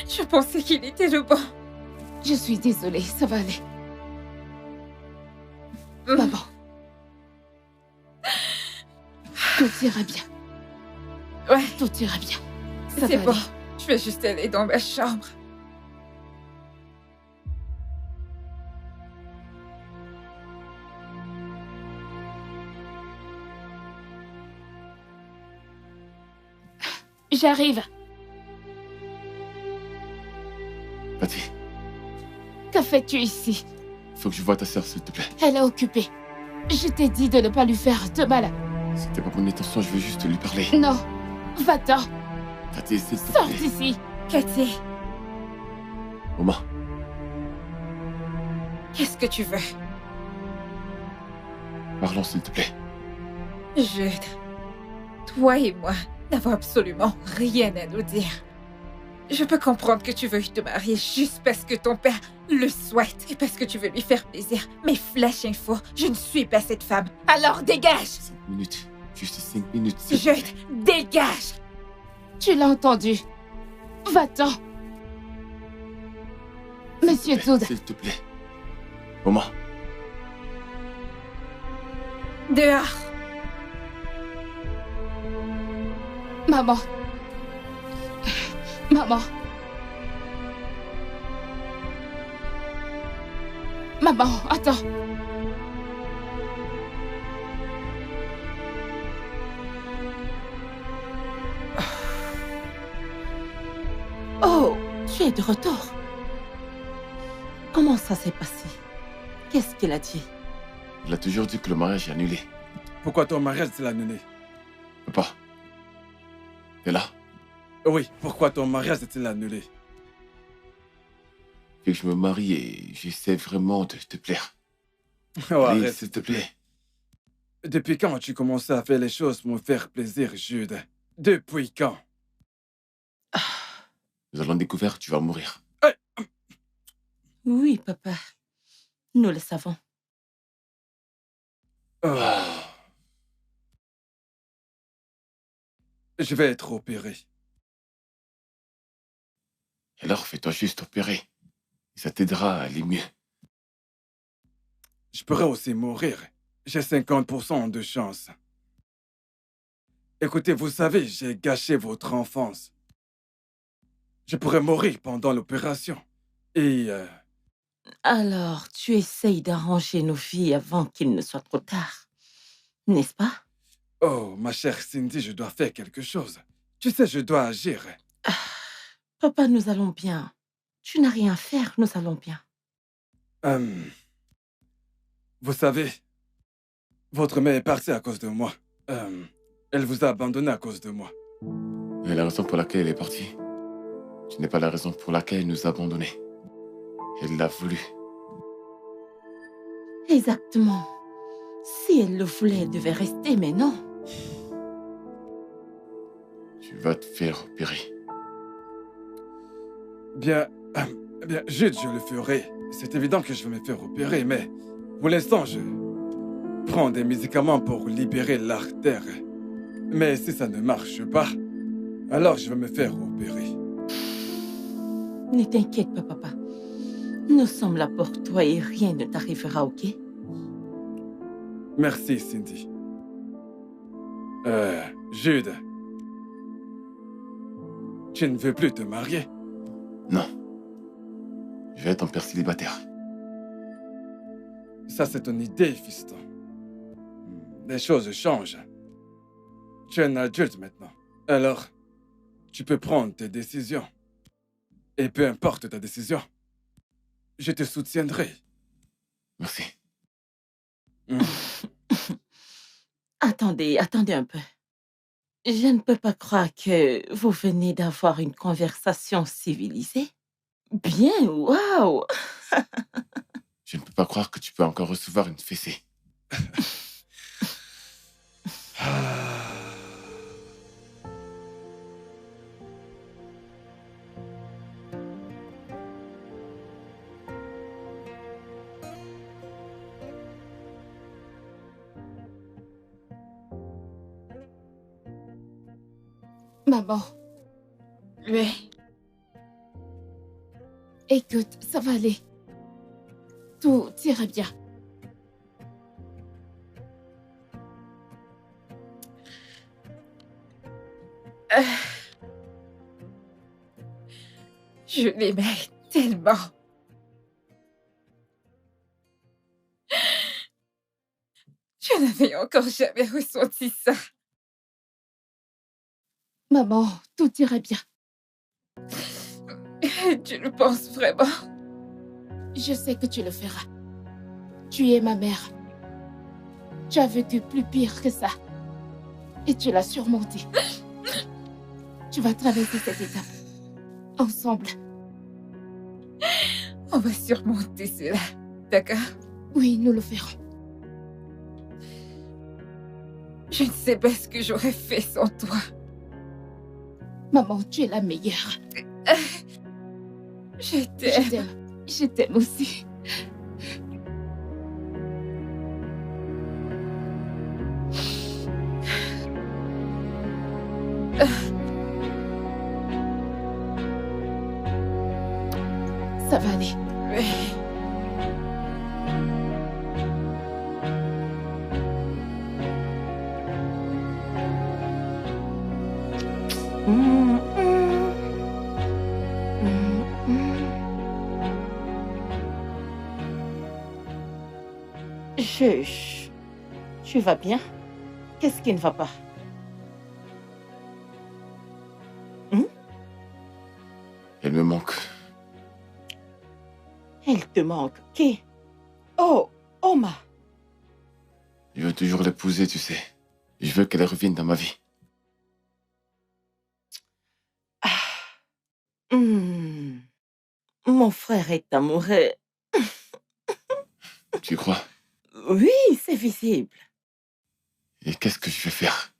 Speaker 3: je pensais qu'il était le bon.
Speaker 1: Je suis désolée, ça va aller. Maman. Tout ira bien.
Speaker 3: Ouais,
Speaker 1: Tout ira bien. Ça
Speaker 3: c'est
Speaker 1: va
Speaker 3: bon.
Speaker 1: aller.
Speaker 3: Je vais juste aller dans ma chambre.
Speaker 1: J'arrive.
Speaker 4: Patty,
Speaker 1: Que fais-tu ici?
Speaker 4: faut que je voie ta sœur, s'il te plaît.
Speaker 1: Elle est occupée. Je t'ai dit de ne pas lui faire de mal.
Speaker 4: C'était pas mon intention, je veux juste lui parler.
Speaker 1: Non. Va-t'en.
Speaker 4: Patty, s'il te
Speaker 1: Sors
Speaker 4: plaît.
Speaker 1: d'ici.
Speaker 3: Cathy,
Speaker 4: Omar,
Speaker 3: qu'est-ce que tu veux?
Speaker 4: parlons, s'il te plaît.
Speaker 3: Jude, toi et moi n'avons absolument rien à nous dire. Je peux comprendre que tu veuilles te marier juste parce que ton père le souhaite et parce que tu veux lui faire plaisir. Mais flash info, je ne suis pas cette femme. Alors dégage!
Speaker 4: 5 minutes. Juste 5 minutes. s'il te plaît.
Speaker 3: Jude, dégage!
Speaker 1: Tu l'as entendu. Va-t'en. Monsieur Jude,
Speaker 4: S'il te plaît. Omar,
Speaker 3: Dehors!
Speaker 1: maman. Maman. Maman, attends.
Speaker 5: Oh, tu es de retour. Comment ça s'est passé? Qu'est-ce qu'il a dit?
Speaker 4: il a toujours dit que le mariage est annulé.
Speaker 2: Pourquoi ton mariage s'est annulé?
Speaker 4: Papa, t'es là?
Speaker 2: Oui, pourquoi ton mariage est-il annulé?
Speaker 4: que je me marie et j'essaie vraiment de te plaire.
Speaker 2: Oh,
Speaker 4: Allez,
Speaker 2: arrête.
Speaker 4: s'il te plaît.
Speaker 2: Depuis quand tu commences à faire les choses pour me faire plaisir, Jude? Depuis quand?
Speaker 4: Nous allons découvrir, tu vas mourir.
Speaker 5: Oui, papa. Nous le savons.
Speaker 2: Oh. Je vais être opéré.
Speaker 4: Alors fais-toi juste opérer. Et ça t'aidera à aller mieux.
Speaker 2: Je pourrais aussi mourir. J'ai 50% de chance. Écoutez, vous savez, j'ai gâché votre enfance. Je pourrais mourir pendant l'opération. Et
Speaker 5: Alors, tu essayes d'arranger nos vies avant qu'il ne soit trop tard, n'est-ce pas?
Speaker 2: oh, ma chère Cindy, je dois faire quelque chose. Tu sais, je dois agir.
Speaker 5: Papa, nous allons bien. Tu n'as rien à faire, nous allons bien.
Speaker 2: Vous savez, votre mère est partie à cause de moi. Elle vous a abandonné à cause de moi.
Speaker 4: Mais la raison pour laquelle elle est partie, ce n'est pas la raison pour laquelle elle nous a abandonnés. Elle l'a voulu.
Speaker 5: Exactement. Si elle le voulait, elle devait rester, mais non.
Speaker 4: Tu vas te faire opérer.
Speaker 2: Bien, Jude, je le ferai. C'est évident que je vais me faire opérer, mais pour l'instant, je prends des médicaments pour libérer l'artère. Mais si ça ne marche pas, alors je vais me faire opérer.
Speaker 5: Ne t'inquiète pas, papa. Nous sommes là pour toi et rien ne t'arrivera, ok?
Speaker 2: Merci, Cindy. Jude, tu ne veux plus te marier?
Speaker 4: Non. Je vais être ton père célibataire.
Speaker 2: Ça, c'est ton idée, fiston. Les choses changent. Tu es un adulte maintenant. Alors, tu peux prendre tes décisions. Et peu importe ta décision, je te soutiendrai.
Speaker 4: Merci.
Speaker 5: Attendez un peu. Je ne peux pas croire que vous venez d'avoir une conversation civilisée. Bien, waouh!
Speaker 4: Je ne peux pas croire que tu peux encore recevoir une fessée.
Speaker 1: Maman,
Speaker 3: Oui.
Speaker 1: écoute, ça va aller. Tout ira bien.
Speaker 3: Je l'aimais tellement. Je n'avais encore jamais ressenti ça.
Speaker 1: Maman, tout ira bien.
Speaker 3: Tu le penses vraiment?
Speaker 1: Je sais que tu le feras. Tu es ma mère. Tu as vécu plus pire que ça. Et tu l'as surmonté. Tu vas traverser cette étape. Ensemble.
Speaker 3: On va surmonter cela, d'accord?
Speaker 1: Oui, nous le ferons.
Speaker 3: Je ne sais pas ce que j'aurais fait sans toi.
Speaker 1: Maman, tu es la meilleure.
Speaker 3: Je t'aime.
Speaker 1: Je t'aime. Je t'aime aussi. Ça va aller.
Speaker 3: Oui.
Speaker 5: Chut. Tu vas bien? Qu'est-ce qui ne va pas?
Speaker 4: Elle me manque.
Speaker 5: Elle te manque. Qui? Oh, Oma.
Speaker 4: Je veux toujours l'épouser, tu sais. Je veux qu'elle revienne dans ma vie.
Speaker 5: Hmm. Mon frère est amoureux.
Speaker 4: Tu crois?
Speaker 5: Oui, c'est visible.
Speaker 4: Et qu'est-ce que je vais faire?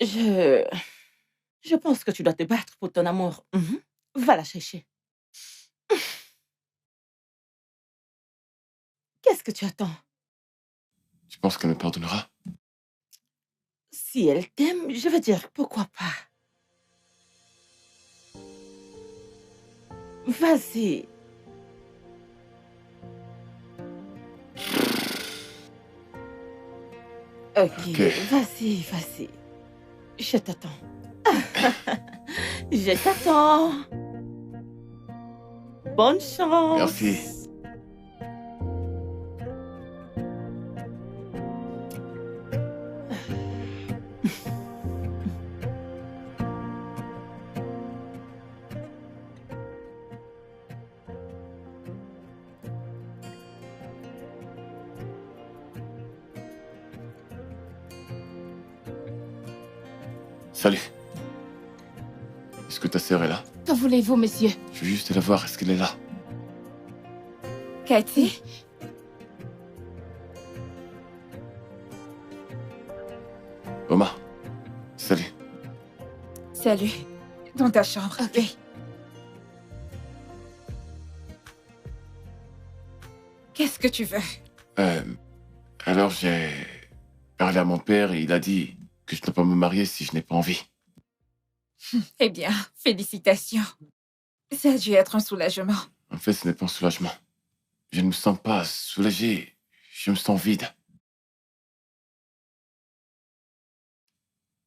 Speaker 5: Je pense que tu dois te battre pour ton amour. Va la chercher. Qu'est-ce que tu attends?
Speaker 4: Tu penses qu'elle me pardonnera?
Speaker 5: Si elle t'aime, je veux dire, pourquoi pas? Vas-y. Ok, vas-y, vas-y. Je t'attends. Je t'attends. Bonne chance.
Speaker 4: Merci. Salut. Est-ce que ta sœur est là?
Speaker 1: Que voulez-vous, monsieur?
Speaker 4: Je veux juste la voir. Est-ce qu'elle est là?
Speaker 3: Cathy?
Speaker 4: Oma. Salut.
Speaker 3: Salut. Dans ta chambre.
Speaker 1: Ok.
Speaker 3: Oui. Qu'est-ce que tu veux?
Speaker 4: Alors j'ai parlé à mon père et il a dit que je ne peux pas me marier si je n'ai pas envie.
Speaker 3: Eh bien, félicitations. Ça a dû être un soulagement.
Speaker 4: En fait, ce n'est pas un soulagement. Je ne me sens pas soulagé. Je me sens vide.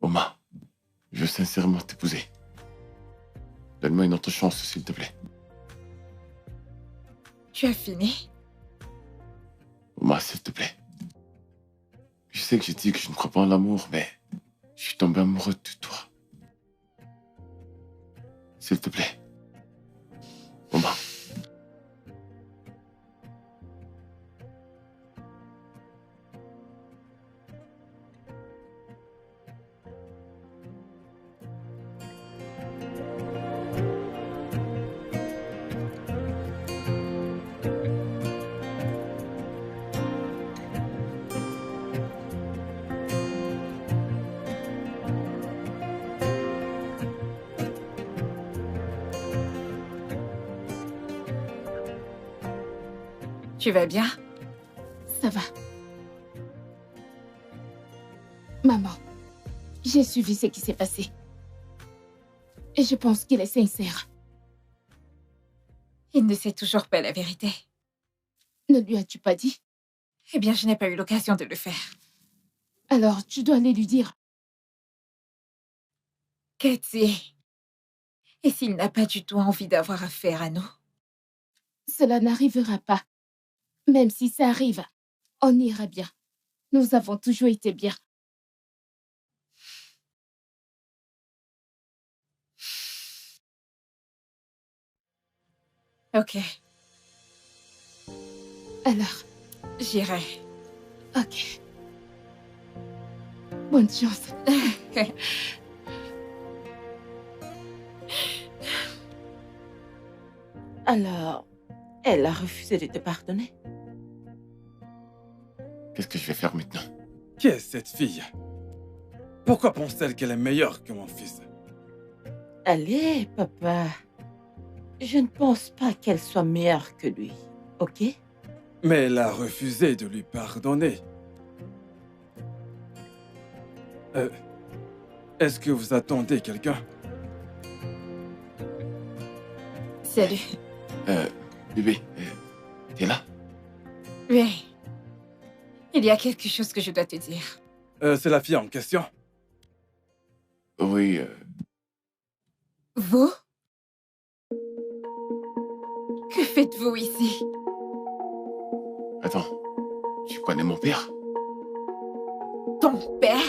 Speaker 4: Oma, je veux sincèrement t'épouser. Donne-moi une autre chance, s'il te plaît.
Speaker 3: Tu as fini?
Speaker 4: Oma, s'il te plaît. Je sais que j'ai dit que je ne crois pas en l'amour, mais je suis tombé amoureux de toi. S'il te plaît. Oma.
Speaker 3: Tu vas bien?
Speaker 1: Ça va. Maman, j'ai suivi ce qui s'est passé. Et je pense qu'il est sincère.
Speaker 3: Il ne sait toujours pas la vérité.
Speaker 1: Ne lui as-tu pas dit?
Speaker 3: Eh bien, je n'ai pas eu l'occasion de le faire.
Speaker 1: Alors, tu dois aller lui dire.
Speaker 3: Cathy, et s'il n'a pas du tout envie d'avoir affaire à nous?
Speaker 1: Cela n'arrivera pas. Même si ça arrive, on ira bien. Nous avons toujours été bien.
Speaker 3: Ok,
Speaker 1: Alors,
Speaker 3: j'irai.
Speaker 1: ok. Bonne chance.
Speaker 5: Alors, elle a refusé de te pardonner?
Speaker 4: Qu'est-ce que je vais faire maintenant?
Speaker 2: Qui est cette fille? Pourquoi pense-t-elle qu'elle est meilleure que mon fils?
Speaker 5: Allez, papa. Je ne pense pas qu'elle soit meilleure que lui, ok?
Speaker 2: Mais elle a refusé de lui pardonner. Est-ce que vous attendez quelqu'un?
Speaker 3: Salut.
Speaker 4: Bébé, t'es là?
Speaker 3: Oui. Il y a quelque chose que je dois te dire.
Speaker 2: C'est la fille en question.
Speaker 4: Oui,
Speaker 3: Vous? Que faites-vous ici?
Speaker 4: attends. Tu connais mon père?
Speaker 3: Ton père?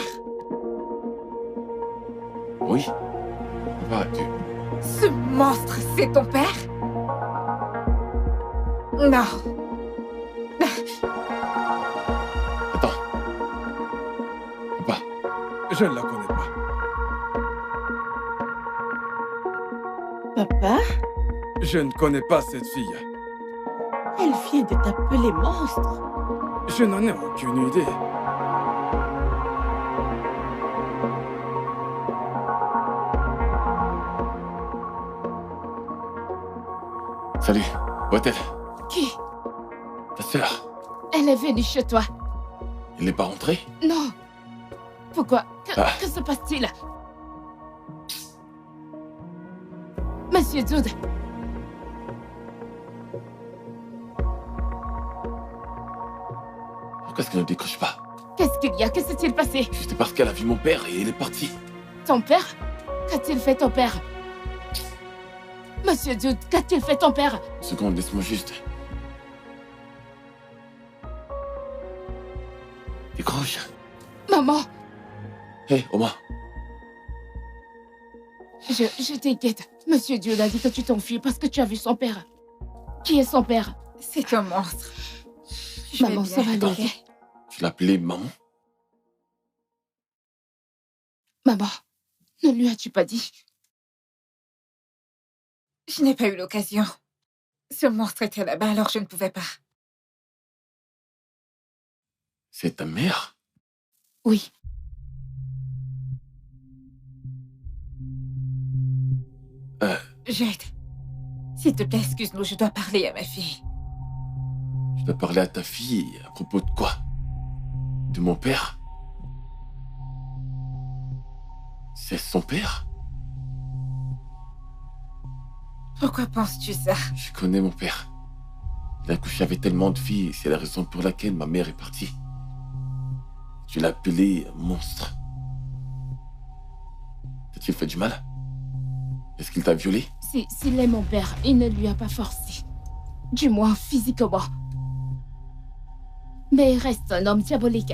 Speaker 4: Oui. Papa,
Speaker 3: Ce monstre, c'est ton père? Non.
Speaker 4: Attends. Papa,
Speaker 2: Je ne la connais pas.
Speaker 5: Papa,
Speaker 2: Je ne connais pas cette fille.
Speaker 5: Elle vient de t'appeler monstre.
Speaker 2: Je n'en ai aucune idée.
Speaker 4: Salut, où est-elle?
Speaker 1: Qui?
Speaker 4: Ta sœur.
Speaker 1: Elle est venue chez toi.
Speaker 4: Elle n'est pas rentrée?
Speaker 1: Non. Pourquoi?
Speaker 4: Ah.
Speaker 1: Que se passe-t-il? Monsieur Doud.
Speaker 4: Pourquoi est-ce qu'elle ne décroche pas?
Speaker 1: Qu'est-ce qu'il y a? Que s'est-il passé?
Speaker 4: Juste parce qu'elle a vu mon père et elle est partie.
Speaker 1: Ton père? Qu'a-t-il fait ton père? Monsieur Doud, qu'a-t-il fait ton père?
Speaker 4: Une seconde, laisse-moi juste. Décroche.
Speaker 1: Maman,
Speaker 4: Hé, Oma.
Speaker 1: je t'inquiète. Monsieur Doud a dit que tu t'enfuis parce que tu as vu son père. Qui est son père?
Speaker 3: C'est un monstre. Je vais
Speaker 1: Maman,
Speaker 3: bien,
Speaker 1: ça va aller.
Speaker 3: ok?
Speaker 4: Tu l'appelais maman?
Speaker 1: Maman, ne lui as-tu pas dit?
Speaker 3: Je n'ai pas eu l'occasion. Ce monstre était là-bas, alors je ne pouvais pas.
Speaker 4: C'est ta mère?
Speaker 1: Oui.
Speaker 3: Jade, s'il te plaît, excuse-nous, je dois parler à ma fille.
Speaker 4: Tu dois parler à ta fille à propos de quoi? De mon père? C'est son père?
Speaker 3: Pourquoi penses-tu ça?
Speaker 4: Je connais mon père. Il a couché avec tellement de filles et c'est la raison pour laquelle ma mère est partie. Tu l'as appelé monstre. T'a-t-il fait du mal? Est-ce qu'il t'a violé?
Speaker 1: S'il est mon père, il ne lui a pas forcé. Du moins physiquement. Mais il reste un homme diabolique.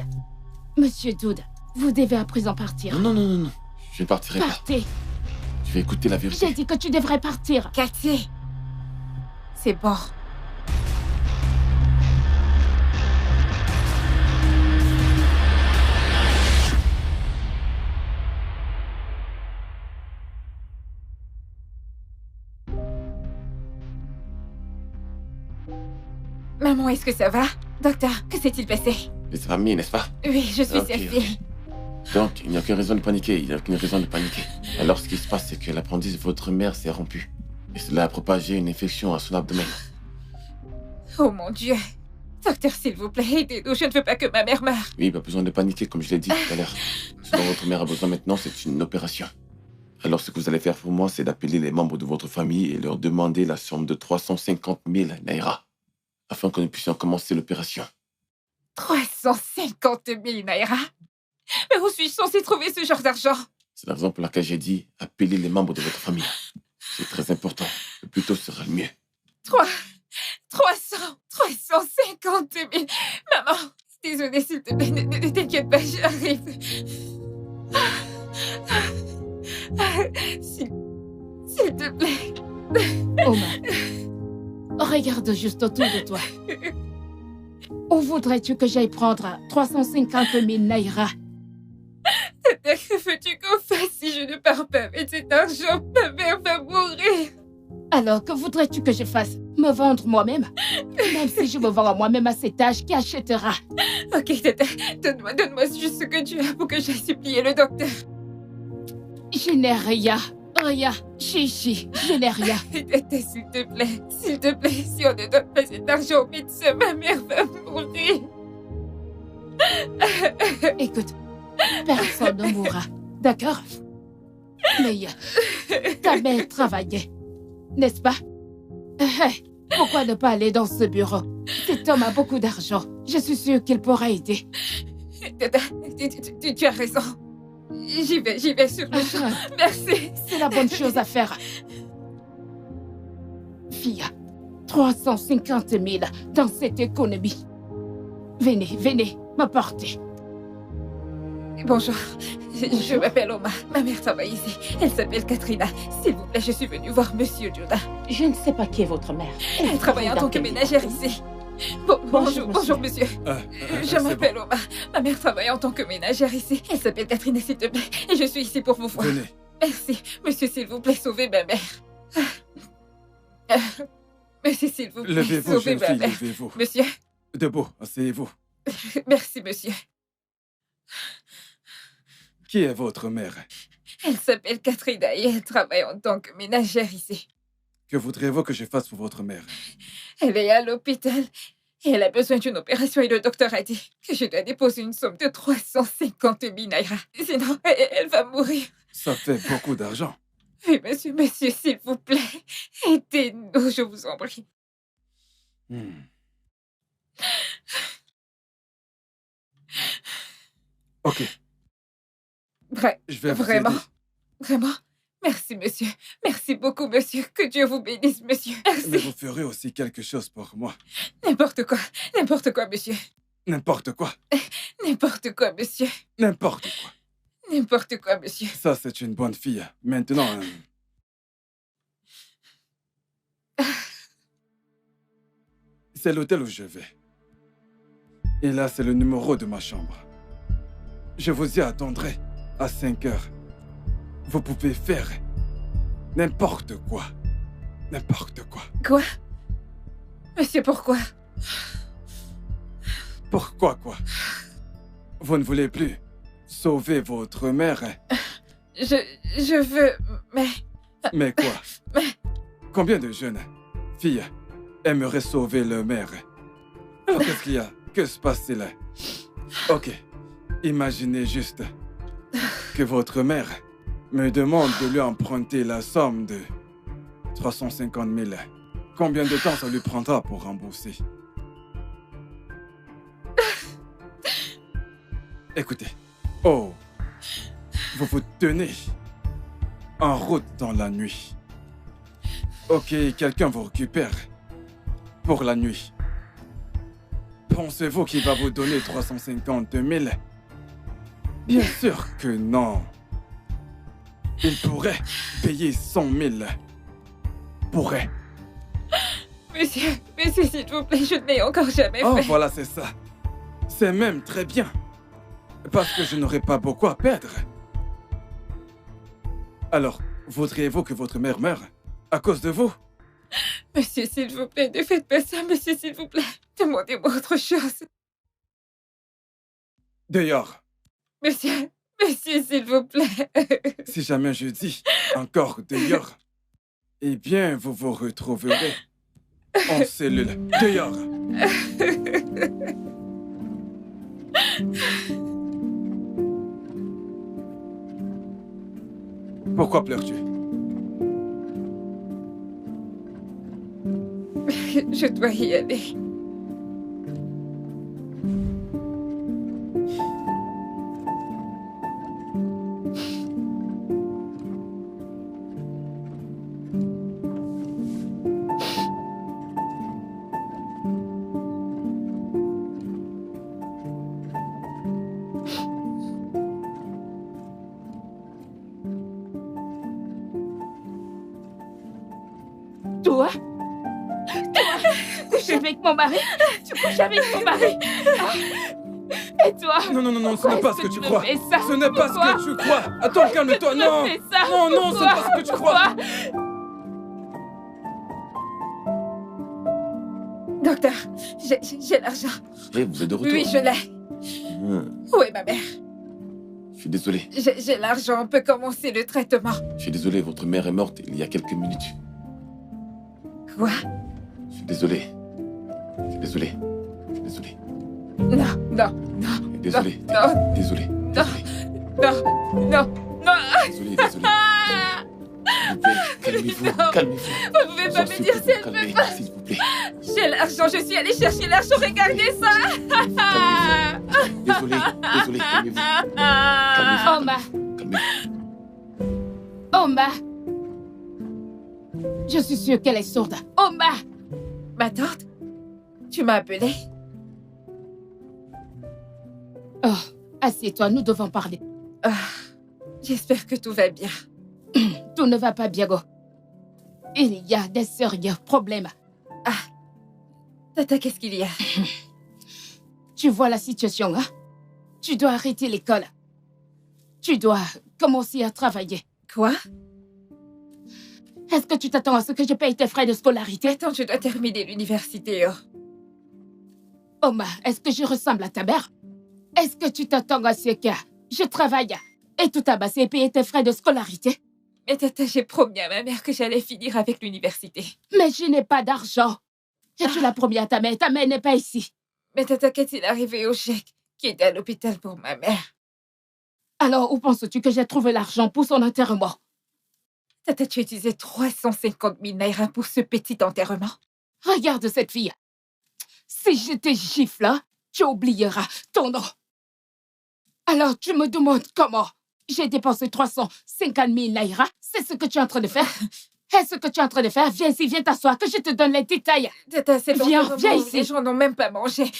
Speaker 1: Monsieur Doud, vous devez à présent partir.
Speaker 4: Non. Je ne partirai pas.
Speaker 1: Partez.
Speaker 4: Je vais écouter la
Speaker 1: J'ai
Speaker 4: vérité.
Speaker 1: dit que tu devrais partir.
Speaker 3: Cathy, c'est bon. Maman, est-ce que ça va? Docteur, que s'est-il passé?
Speaker 4: Les familles, n'est-ce pas?
Speaker 3: Oui, je suis
Speaker 4: Ok,
Speaker 3: sa fille.
Speaker 4: Donc, il n'y a aucune raison de paniquer. Il n'y a aucune raison de paniquer. Alors, ce qui se passe, c'est que l'appendice de votre mère s'est rompu. Et cela a propagé une infection à son abdomen.
Speaker 3: Oh mon Dieu. Docteur, s'il vous plaît, aidez-nous. Je ne veux pas que ma mère meure.
Speaker 4: Oui, pas besoin de paniquer, comme je l'ai dit tout à l'heure. Ce dont votre mère a besoin maintenant, c'est une opération. Alors, ce que vous allez faire pour moi, c'est d'appeler les membres de votre famille et leur demander la somme de 350 000 naira, afin que nous puissions commencer l'opération.
Speaker 3: 350 000 naira? Mais où suis-je censée trouver ce genre d'argent?
Speaker 4: C'est la raison pour laquelle j'ai dit appeler les membres de votre famille. C'est très important. Le plus tôt sera le mieux.
Speaker 3: 350 000. Maman, désolée, s'il te plaît, ne t'inquiète pas, j'arrive. S'il te plaît.
Speaker 1: Omar, regarde juste autour de toi. Où voudrais-tu que j'aille prendre 350 000 naira?
Speaker 3: Que veux-tu qu'on fasse si je ne pars pas avec cet argent? Ma mère va mourir.
Speaker 1: Alors, que voudrais-tu que je fasse? Me vendre moi-même? Même si je me vends à moi-même à cet âge, qui achètera?
Speaker 3: Ok, Tata, donne-moi juste ce que tu as pour que j'aille supplier le docteur.
Speaker 1: Je n'ai rien. Rien. Chichi, je n'ai rien.
Speaker 3: Tata, s'il te plaît, si on ne donne pas cet argent au médecin, ma mère va mourir.
Speaker 1: Écoute, personne ne mourra, d'accord? Mais ta mère travaillait, n'est-ce pas? Pourquoi ne pas aller dans ce bureau? Cet homme a beaucoup d'argent. Je suis sûre qu'il pourra aider.
Speaker 3: Tata, tu as raison. J'y vais sur le champ. Merci.
Speaker 1: C'est la bonne chose à faire. Fille, 350 000 dans cette économie. Venez, m'apporter.
Speaker 3: Bonjour, je m'appelle Oma. Ma mère travaille ici. Elle s'appelle Katrina. S'il vous plaît, je suis venue voir Monsieur Judah.
Speaker 5: Je ne sais pas qui est votre mère.
Speaker 3: Elle travaille en tant que ménagère ici. Bonjour, monsieur. Je m'appelle Oma. Ma mère travaille en tant que ménagère ici. Elle s'appelle Katrina, s'il te plaît. Et je suis ici pour vous voir.
Speaker 2: Venez.
Speaker 3: Merci. Monsieur, s'il vous plaît, sauvez ma mère. Monsieur, s'il vous plaît,
Speaker 2: Levez-vous,
Speaker 3: sauvez
Speaker 2: jeune
Speaker 3: ma
Speaker 2: fille,
Speaker 3: mère.
Speaker 2: levez-vous.
Speaker 3: Monsieur,
Speaker 2: Debout, asseyez-vous.
Speaker 3: merci, monsieur.
Speaker 2: Qui est votre mère?
Speaker 3: Elle s'appelle Katrina et elle travaille en tant que ménagère ici.
Speaker 2: Que voudrez-vous que je fasse pour votre mère?
Speaker 3: Elle est à l'hôpital et elle a besoin d'une opération et le docteur a dit que je dois déposer une somme de 350 000 naira. Sinon, elle va mourir.
Speaker 2: Ça fait beaucoup d'argent.
Speaker 3: Oui, monsieur, s'il vous plaît, aidez-nous, je vous en prie.
Speaker 2: Ok, je vais vous
Speaker 3: Vraiment,
Speaker 2: aider.
Speaker 3: vraiment. Merci, monsieur. Merci beaucoup, monsieur. Que Dieu vous bénisse, monsieur.
Speaker 2: Mais
Speaker 3: Merci.
Speaker 2: vous ferez aussi quelque chose pour moi.
Speaker 3: N'importe quoi, monsieur.
Speaker 2: N'importe quoi.
Speaker 3: N'importe quoi, monsieur.
Speaker 2: N'importe quoi.
Speaker 3: N'importe quoi, monsieur.
Speaker 2: Ça, c'est une bonne fille. Maintenant, c'est l'hôtel où je vais. Et là, c'est le numéro de ma chambre. Je vous y attendrai à 5 heures. Vous pouvez faire n'importe quoi. N'importe quoi.
Speaker 3: Quoi? Monsieur, pourquoi?
Speaker 2: Pourquoi quoi? Vous ne voulez plus sauver votre mère?
Speaker 3: Je veux... Mais...
Speaker 2: Mais quoi? Combien de jeunes filles aimeraient sauver leur mère? Alors qu'est-ce qu'il y a? Que se passe-t-il? Ok, imaginez juste que votre mère me demande de lui emprunter la somme de 350 000. Combien de temps ça lui prendra pour rembourser? Écoutez, oh, vous vous tenez en route dans la nuit. Ok, quelqu'un vous récupère pour la nuit. Pensez-vous qu'il va vous donner 350 000? Bien sûr que non. Il pourrait payer 100 000. Pourrait.
Speaker 3: Monsieur, s'il vous plaît, je ne l'ai encore jamais
Speaker 2: Oh,
Speaker 3: fait.
Speaker 2: voilà, c'est ça. C'est même très bien. Parce que je n'aurai pas beaucoup à perdre. Alors, voudriez-vous que votre mère meure à cause de vous?
Speaker 3: Monsieur, s'il vous plaît, ne faites pas ça, monsieur, s'il vous plaît. Demandez-moi autre chose.
Speaker 2: Dehors.
Speaker 3: Monsieur, s'il vous plaît.
Speaker 2: Si jamais je dis encore dehors, eh bien, vous vous retrouverez en cellule. Dehors. Pourquoi pleures-tu?
Speaker 3: Je dois y aller.
Speaker 1: Toi, tu couches avec mon mari. Tu couches avec mon mari. Ah. Et toi?
Speaker 2: Non, non, non, non, ce
Speaker 1: pourquoi
Speaker 2: n'est pas
Speaker 1: est-ce
Speaker 2: ce que
Speaker 1: que
Speaker 2: tu
Speaker 1: tu me
Speaker 2: crois.
Speaker 1: fais ça?
Speaker 2: Ce n'est pas ce
Speaker 1: Pourquoi?
Speaker 2: que tu crois. Attends, calme-toi.
Speaker 1: Tu me
Speaker 2: Non.
Speaker 1: fais ça?
Speaker 2: Non, non, ce n'est pas
Speaker 1: Pourquoi?
Speaker 2: ce que tu crois.
Speaker 3: Docteur, j'ai l'argent.
Speaker 4: Eh, vous êtes de retour?
Speaker 3: Oui, je l'ai. Où est ma mère?
Speaker 4: Je suis désolé.
Speaker 3: J'ai l'argent, on peut commencer le traitement.
Speaker 4: Je suis désolé, votre mère est morte il y a quelques minutes.
Speaker 3: Quoi?
Speaker 4: Je suis désolé. Je suis désolé. Je suis désolé.
Speaker 3: Non, non,
Speaker 4: Désolé.
Speaker 3: non,
Speaker 4: Désolé.
Speaker 3: non, non, non, non.
Speaker 4: Désolé, désolé. S'il vous plaît, calmez-vous,
Speaker 3: Non.
Speaker 4: calmez-vous.
Speaker 3: Vous pouvez pas me dire si elle peut
Speaker 4: calmez,
Speaker 3: pas.
Speaker 4: s'il vous plaît.
Speaker 3: J'ai l'argent, je suis allée chercher l'argent, regardez ça.
Speaker 4: Calmez-vous. Désolé, désolé, calmez-vous. Calmez-vous.
Speaker 1: Oma,
Speaker 4: Calmez-vous.
Speaker 1: Oma. Je suis sûre qu'elle est sourde. Oma.
Speaker 3: Ma tante, tu m'as appelée?
Speaker 1: Oh, assieds-toi, nous devons parler.
Speaker 3: Ah, j'espère que tout va bien.
Speaker 1: Tout ne va pas bien, Go. Il y a des sérieux problèmes.
Speaker 3: Tata, qu'est-ce qu'il y a?
Speaker 1: Tu vois la situation, hein? Tu dois arrêter l'école. Tu dois commencer à travailler.
Speaker 3: Quoi?
Speaker 1: Est-ce que tu t'attends à ce que je paye tes frais de scolarité?
Speaker 3: Attends, je dois terminer l'université. Oh.
Speaker 1: Oma, est-ce que je ressemble à ta mère? Est-ce que tu t'attends à ce que je travaille et tout amasser et payer tes frais de scolarité?
Speaker 3: Mais tata, j'ai promis à ma mère que j'allais finir avec l'université.
Speaker 1: Mais je n'ai pas d'argent. Et tu l'as promis à ta mère n'est pas ici.
Speaker 3: Mais tata, qu'est-il arrivé au chèque qui était à l'hôpital pour ma mère?
Speaker 1: Alors, où penses-tu que j'ai trouvé l'argent pour son enterrement?
Speaker 3: Tata, tu utilisais 350 000 naira pour ce petit enterrement?
Speaker 1: Regarde cette fille. Si je te gifle, tu oublieras ton nom. Alors, tu me demandes comment j'ai dépensé 350 000 naira? C'est ce que tu es en train de faire? Est-ce que tu es en train de faire? Viens ici, viens t'asseoir, que je te donne les détails.
Speaker 3: Tata, c'est
Speaker 1: viens ici.
Speaker 3: Les gens n'ont même pas mangé.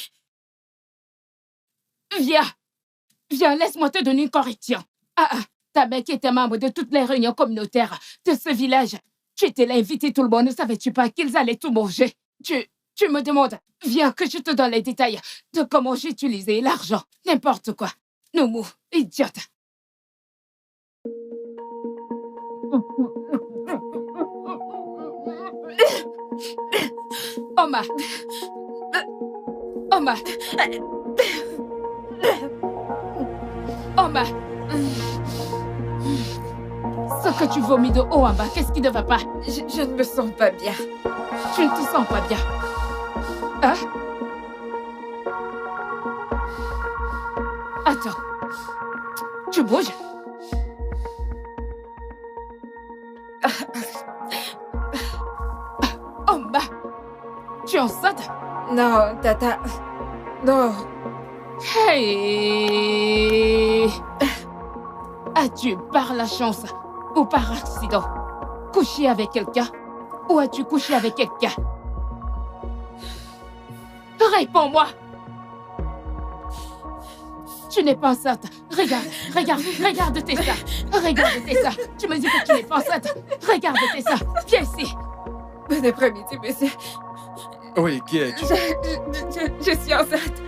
Speaker 1: Viens, laisse-moi te donner une correction. Ta mère qui était membre de toutes les réunions communautaires de ce village. Tu étais là, invité tout le monde, ne savais-tu pas qu'ils allaient tout manger? Tu me demandes, viens que je te donne les détails de comment j'ai utilisé l'argent. N'importe quoi. Noumou, idiote. Oma. Ce que tu vomis de haut en bas, qu'est-ce qui ne va pas?
Speaker 3: Je ne me sens pas bien.
Speaker 1: Tu ne te sens pas bien? Hein? Attends. Tu bouges? Oma, tu es enceinte?
Speaker 3: Non, tata. Non.
Speaker 1: Hey! As-tu par la chance ou par accident couché avec quelqu'un? Ou as-tu couché avec quelqu'un? Réponds-moi! Tu n'es pas enceinte. Regarde tes seins. Regarde tes seins. Tu me dis que tu n'es pas enceinte. Regarde tes seins. Viens ici.
Speaker 3: Bon après-midi, monsieur.
Speaker 2: Oui, qui es-tu?
Speaker 3: Je suis enceinte.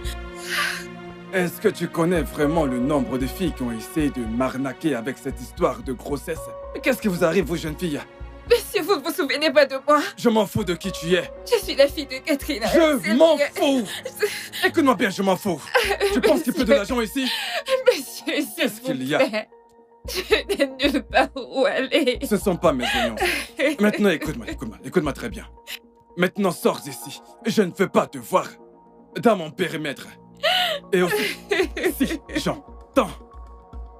Speaker 2: Est-ce que tu connais vraiment le nombre de filles qui ont essayé de m'arnaquer avec cette histoire de grossesse? Qu'est-ce qui vous arrive, vous jeunes filles?
Speaker 3: Monsieur, vous ne vous souvenez pas de moi?
Speaker 2: Je m'en fous de qui tu es.
Speaker 3: Je suis la fille de Catherine.
Speaker 2: Je m'en fous. Écoute-moi bien, je m'en fous. Tu penses qu'il y a peu de l'argent ici?
Speaker 3: Monsieur,
Speaker 2: qu'est-ce qu'il y a?
Speaker 3: Je n'ai nulle part où aller.
Speaker 2: Ce ne sont pas mes oignons. Maintenant, écoute-moi très bien. Maintenant, sors d'ici. Je ne veux pas te voir dans mon périmètre. Et aussi,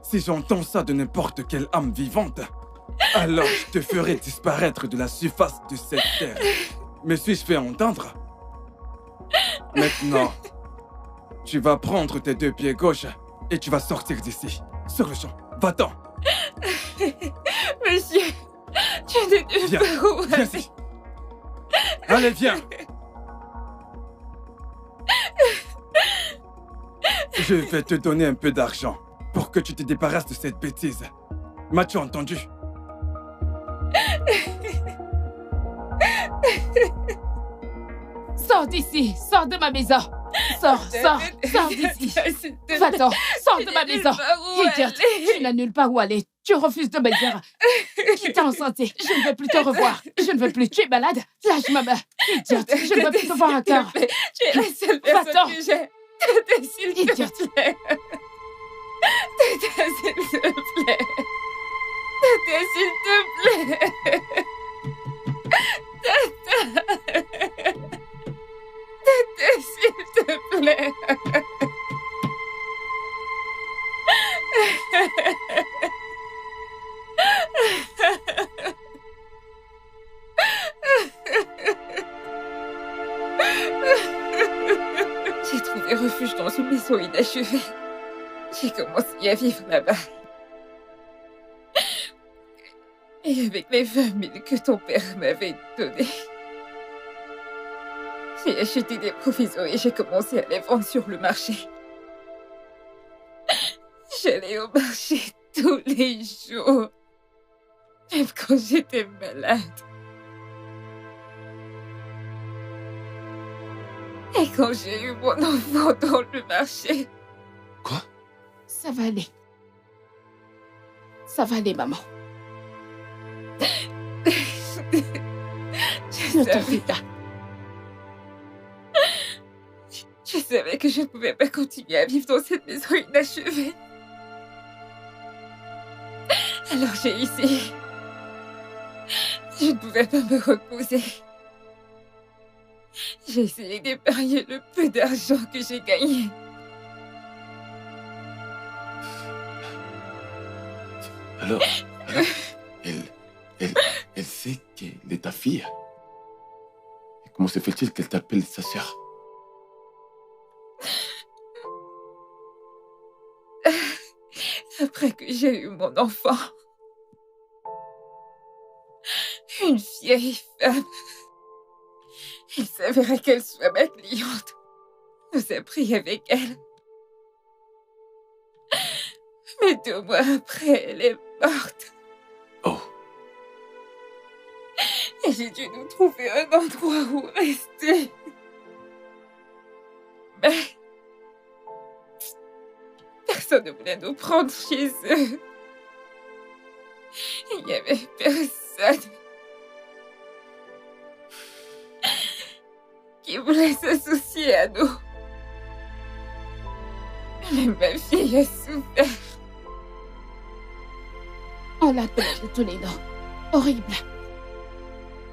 Speaker 2: si j'entends ça de n'importe quelle âme vivante, alors je te ferai disparaître de la surface de cette terre. Me suis-je fait entendre? Maintenant, tu vas prendre tes deux pieds gauches et tu vas sortir d'ici. Sur le champ. Va-t'en.
Speaker 3: Monsieur, tu n'es nulle part où aller.
Speaker 2: Viens ici. Allez, viens. Je vais te donner un peu d'argent pour que tu te débarrasses de cette bêtise. M'as-tu entendu?
Speaker 1: Sors d'ici, sors de ma maison. Sors d'ici. Va-t'en, sors de ma maison. Idiote, tu n'as nulle part où aller. Tu refuses de me dire qui t'a enceinté. Je ne veux plus te revoir. Je ne veux plus. Tu es malade? Lâche ma main. Idiote, je ne veux plus te voir encore.
Speaker 3: Tu es la seule personne que j'ai. Tata, s'il te plaît. Tata, s'il te plaît. Tata, s'il te plaît. Tata. Tata, s'il te plaît. J'ai trouvé refuge dans une maison inachevée. J'ai commencé à vivre là-bas. Et avec les 20 000 que ton père m'avait donnés, j'ai acheté des provisions et j'ai commencé à les vendre sur le marché. J'allais au marché tous les jours, même quand j'étais malade. Et quand j'ai eu mon enfant dans le marché...
Speaker 4: Quoi?
Speaker 1: Ça va aller. Ça va aller, maman.
Speaker 5: Ne t'en fais pas.
Speaker 3: Je savais que je ne pouvais pas continuer à vivre dans cette maison inachevée. Alors j'ai essayé. Je ne pouvais pas me reposer. J'ai essayé d'épargner le peu d'argent que j'ai gagné.
Speaker 4: Alors, elle sait qu'elle est ta fille. Et comment se fait-il qu'elle t'appelle sa sœur?
Speaker 3: Après que j'ai eu mon enfant, une vieille femme, il s'avérait qu'elle soit ma cliente, nous a pris avec elle. Mais 2 mois après, elle est morte.
Speaker 4: Oh,
Speaker 3: Et j'ai dû nous trouver un endroit où rester. Mais personne ne voulait nous prendre chez eux. Il n'y avait personne qui voulait s'associer à nous. Mais ma fille a souffert.
Speaker 1: On l'appelle de tous les noms. Horrible.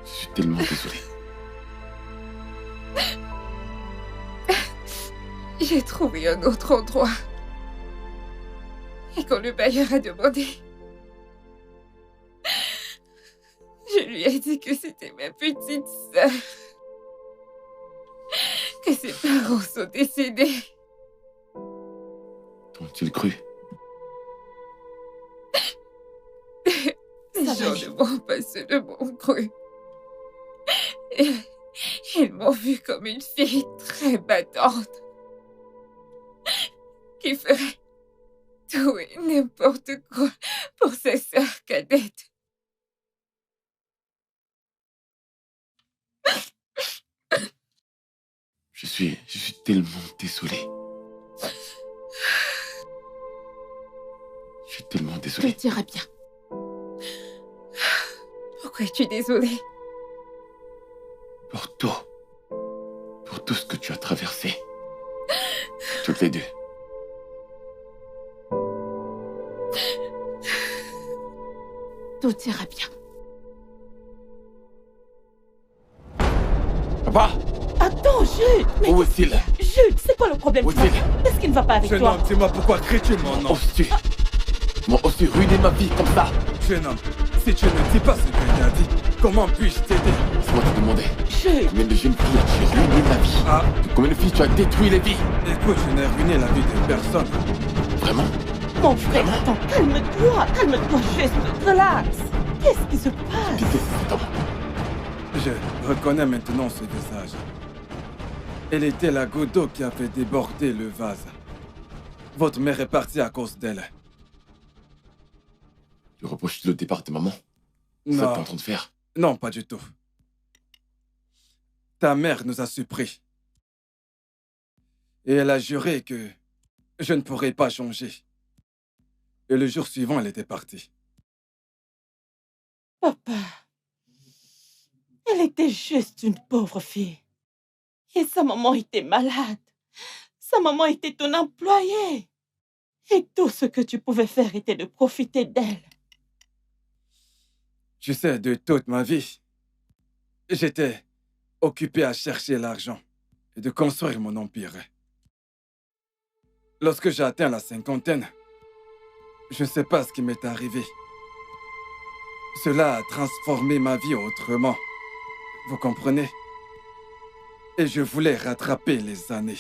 Speaker 4: je suis tellement désolé.
Speaker 3: J'ai trouvé un autre endroit. Et quand le bailleur a demandé, je lui ai dit que c'était ma petite sœur. Que ses parents sont décédés.
Speaker 4: T'ont-ils cru?
Speaker 3: Les gens ne m'ont pas seulement cru. Et ils m'ont vue comme une fille très battante. Qui ferait tout et n'importe quoi pour sa sœur cadette.
Speaker 4: Je suis tellement désolé. Je suis tellement
Speaker 1: Tout
Speaker 4: désolé.
Speaker 1: ira bien.
Speaker 3: Pourquoi es-tu désolée?
Speaker 4: Pour tout. Pour tout ce que tu as traversé. Toutes les deux.
Speaker 1: Tout ira bien.
Speaker 4: Papa!
Speaker 5: Attends, Jude. Mais
Speaker 4: Où est-il?
Speaker 5: Jude, c'est quoi le problème?
Speaker 4: Où est-il?
Speaker 5: Qu'est-ce qui ne va pas avec
Speaker 2: Jeune
Speaker 5: toi?
Speaker 2: homme, dis-moi pourquoi cries-tu mon nom?
Speaker 4: Oses-tu ruiner ma vie comme ça?
Speaker 2: Jeune homme, si tu ne dis pas ce que tu as dit, comment puis-je t'aider?
Speaker 4: Laisse-moi te demander.
Speaker 5: Jude,
Speaker 4: Combien de jeunes filles as-tu ruiné la vie?
Speaker 2: Ah,
Speaker 4: De combien de filles tu as détruit les vies?
Speaker 2: écoute, je n'ai ruiné la vie de personne.
Speaker 4: Vraiment?
Speaker 5: mon frère, attends, calme-toi juste, relax. Qu'est-ce qui se passe?
Speaker 4: Qui était cet homme?
Speaker 2: Je reconnais maintenant ce visage. Elle était la goutte d'eau qui a fait déborder le vase. Votre mère est partie à cause d'elle.
Speaker 4: Tu reproches le départ de maman? C'est ça que
Speaker 2: Non,
Speaker 4: t'es en train de faire?
Speaker 2: non, pas du tout. Ta mère nous a surpris. Et elle a juré que je ne pourrais pas changer. Et le jour suivant, elle était partie.
Speaker 5: Papa, elle était juste une pauvre fille. Et sa maman était malade. Sa maman était ton employée. Et tout ce que tu pouvais faire était de profiter d'elle.
Speaker 2: Tu sais, de toute ma vie, j'étais occupé à chercher l'argent et de construire mon empire. Lorsque j'ai atteint la cinquantaine, je ne sais pas ce qui m'est arrivé. Cela a transformé ma vie autrement. Vous comprenez? Et je voulais rattraper les années.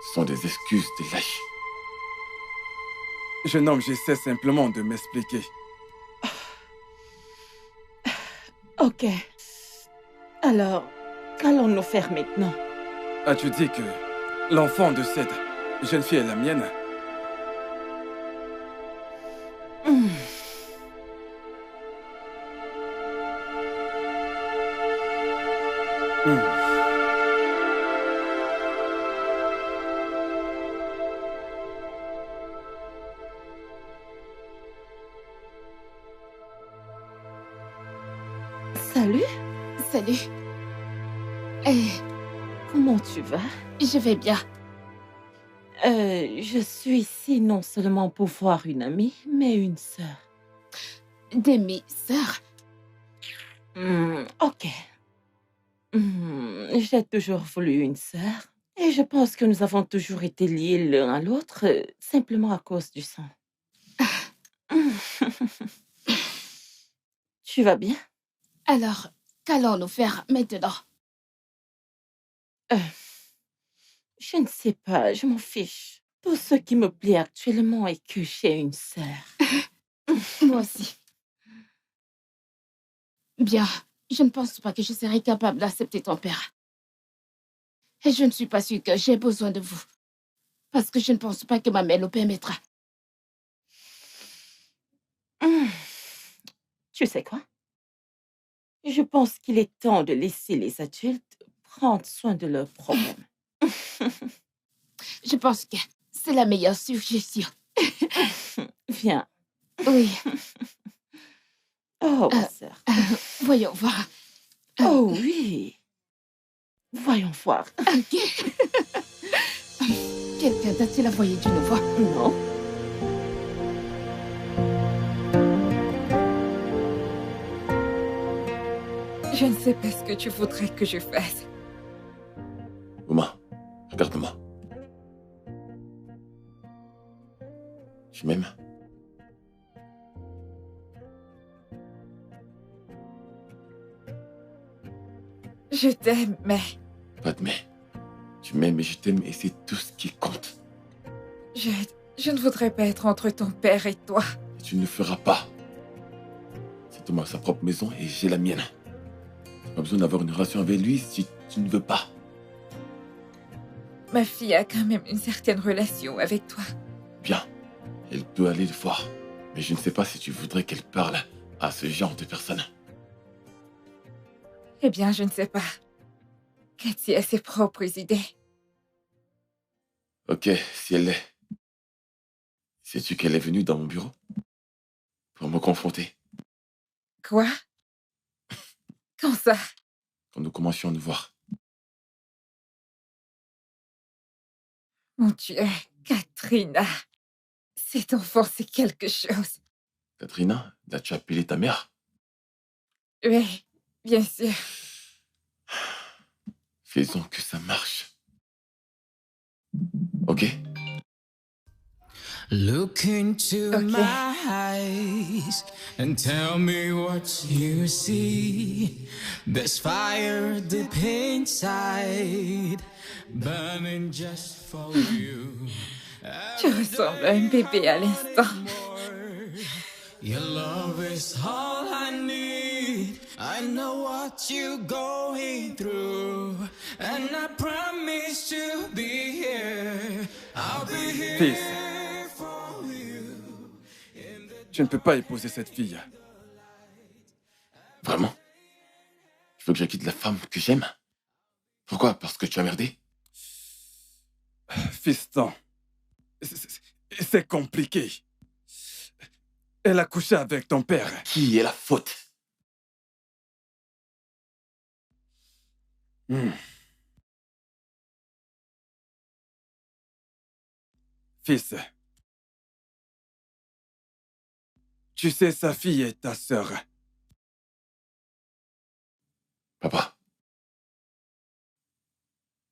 Speaker 4: Ce sont des excuses de lâches.
Speaker 2: Jeune homme, j'essaie simplement de m'expliquer.
Speaker 5: Ok. Alors, qu'allons-nous faire maintenant?
Speaker 2: As-tu dit que l'enfant de cette jeune fille est la mienne?
Speaker 5: Salut.
Speaker 1: Salut. Eh,
Speaker 5: Comment tu vas?
Speaker 1: je vais bien.
Speaker 5: Je suis ici non seulement pour voir une amie, mais une sœur.
Speaker 1: Demi-sœur.
Speaker 5: Ok. J'ai toujours voulu une sœur. Et je pense que nous avons toujours été liés l'un à l'autre, simplement à cause du sang. Tu vas bien?
Speaker 1: Alors, qu'allons-nous faire maintenant?
Speaker 5: Je ne sais pas, je m'en fiche. Tout ce qui me plaît actuellement est que j'ai une sœur.
Speaker 1: Moi aussi. Bien, je ne pense pas que je serai capable d'accepter ton père. Et je ne suis pas sûre que j'ai besoin de vous. Parce que je ne pense pas que ma mère le permettra.
Speaker 5: Tu sais quoi? Je pense qu'il est temps de laisser les adultes prendre soin de leurs problèmes.
Speaker 1: Je pense que c'est la meilleure suggestion.
Speaker 5: Viens.
Speaker 1: Oui.
Speaker 5: Oh, ma sœur.
Speaker 1: Voyons voir.
Speaker 5: Oh oui. Voyons voir.
Speaker 1: Ok. Quelqu'un t'a-t-il envoyé du nouveau?
Speaker 5: Non.
Speaker 3: Je ne sais pas ce que tu voudrais que je fasse.
Speaker 4: Maman, regarde-moi. Tu m'aimes?
Speaker 3: Je t'aime, mais
Speaker 4: Pas de mais. Tu m'aimes et je t'aime et c'est tout ce qui compte.
Speaker 3: je ne voudrais pas être entre ton père et toi.
Speaker 4: Et tu ne le feras pas. Cet homme a sa propre maison et j'ai la mienne. Tu n'as pas besoin d'avoir une relation avec lui si tu ne veux pas.
Speaker 3: Ma fille a quand même une certaine relation avec toi.
Speaker 4: Bien, elle peut aller le voir. Mais je ne sais pas si tu voudrais qu'elle parle à ce genre de personne.
Speaker 3: Eh bien, je ne sais pas. Cathy a ses propres idées.
Speaker 4: Ok, si elle l'est. Sais-tu qu'elle est venue dans mon bureau? Pour me confronter.
Speaker 3: Quoi? Quand ça?
Speaker 4: Quand nous commencions à nous voir.
Speaker 3: Mon Dieu, Katrina. Cet enfant, c'est quelque chose.
Speaker 4: Katrina, l'as-tu appelé ta mère?
Speaker 3: Oui, bien sûr.
Speaker 4: Faisons que ça marche. Ok?
Speaker 7: Look into
Speaker 3: Okay.
Speaker 7: my eyes and tell me what you see. There's fire deep inside, burning just for you.
Speaker 3: Tu ressembles à un bébé à l'instant.
Speaker 7: Your love is all I need. I know what you're going through, and I promise to be here. I'll be here.
Speaker 2: Fils, tu ne peux pas épouser cette fille.
Speaker 4: Vraiment? Tu veux que je quitte la femme que j'aime? Pourquoi? Parce que tu as merdé?
Speaker 2: Fiston, c'est compliqué. Elle a couché avec ton père.
Speaker 4: Qui est la faute?
Speaker 2: Fils, tu sais, sa fille est ta sœur.
Speaker 4: Papa,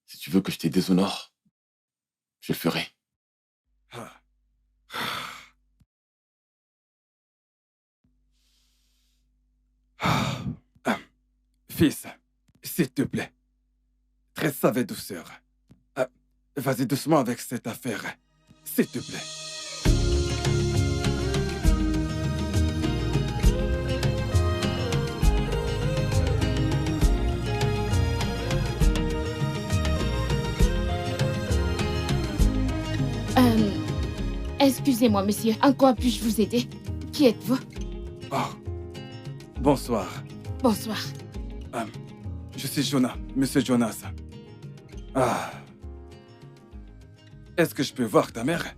Speaker 4: si tu veux que je te déshonore, je le ferai.
Speaker 2: Fils, s'il te plaît, traite ça avec douceur. Vas-y doucement avec cette affaire, s'il te plaît.
Speaker 1: Excusez-moi, monsieur. En quoi puis-je vous aider? Qui êtes-vous?
Speaker 2: Oh, bonsoir.
Speaker 1: Bonsoir.
Speaker 2: Je suis Jonas, monsieur Jonas. Est-ce que je peux voir ta mère?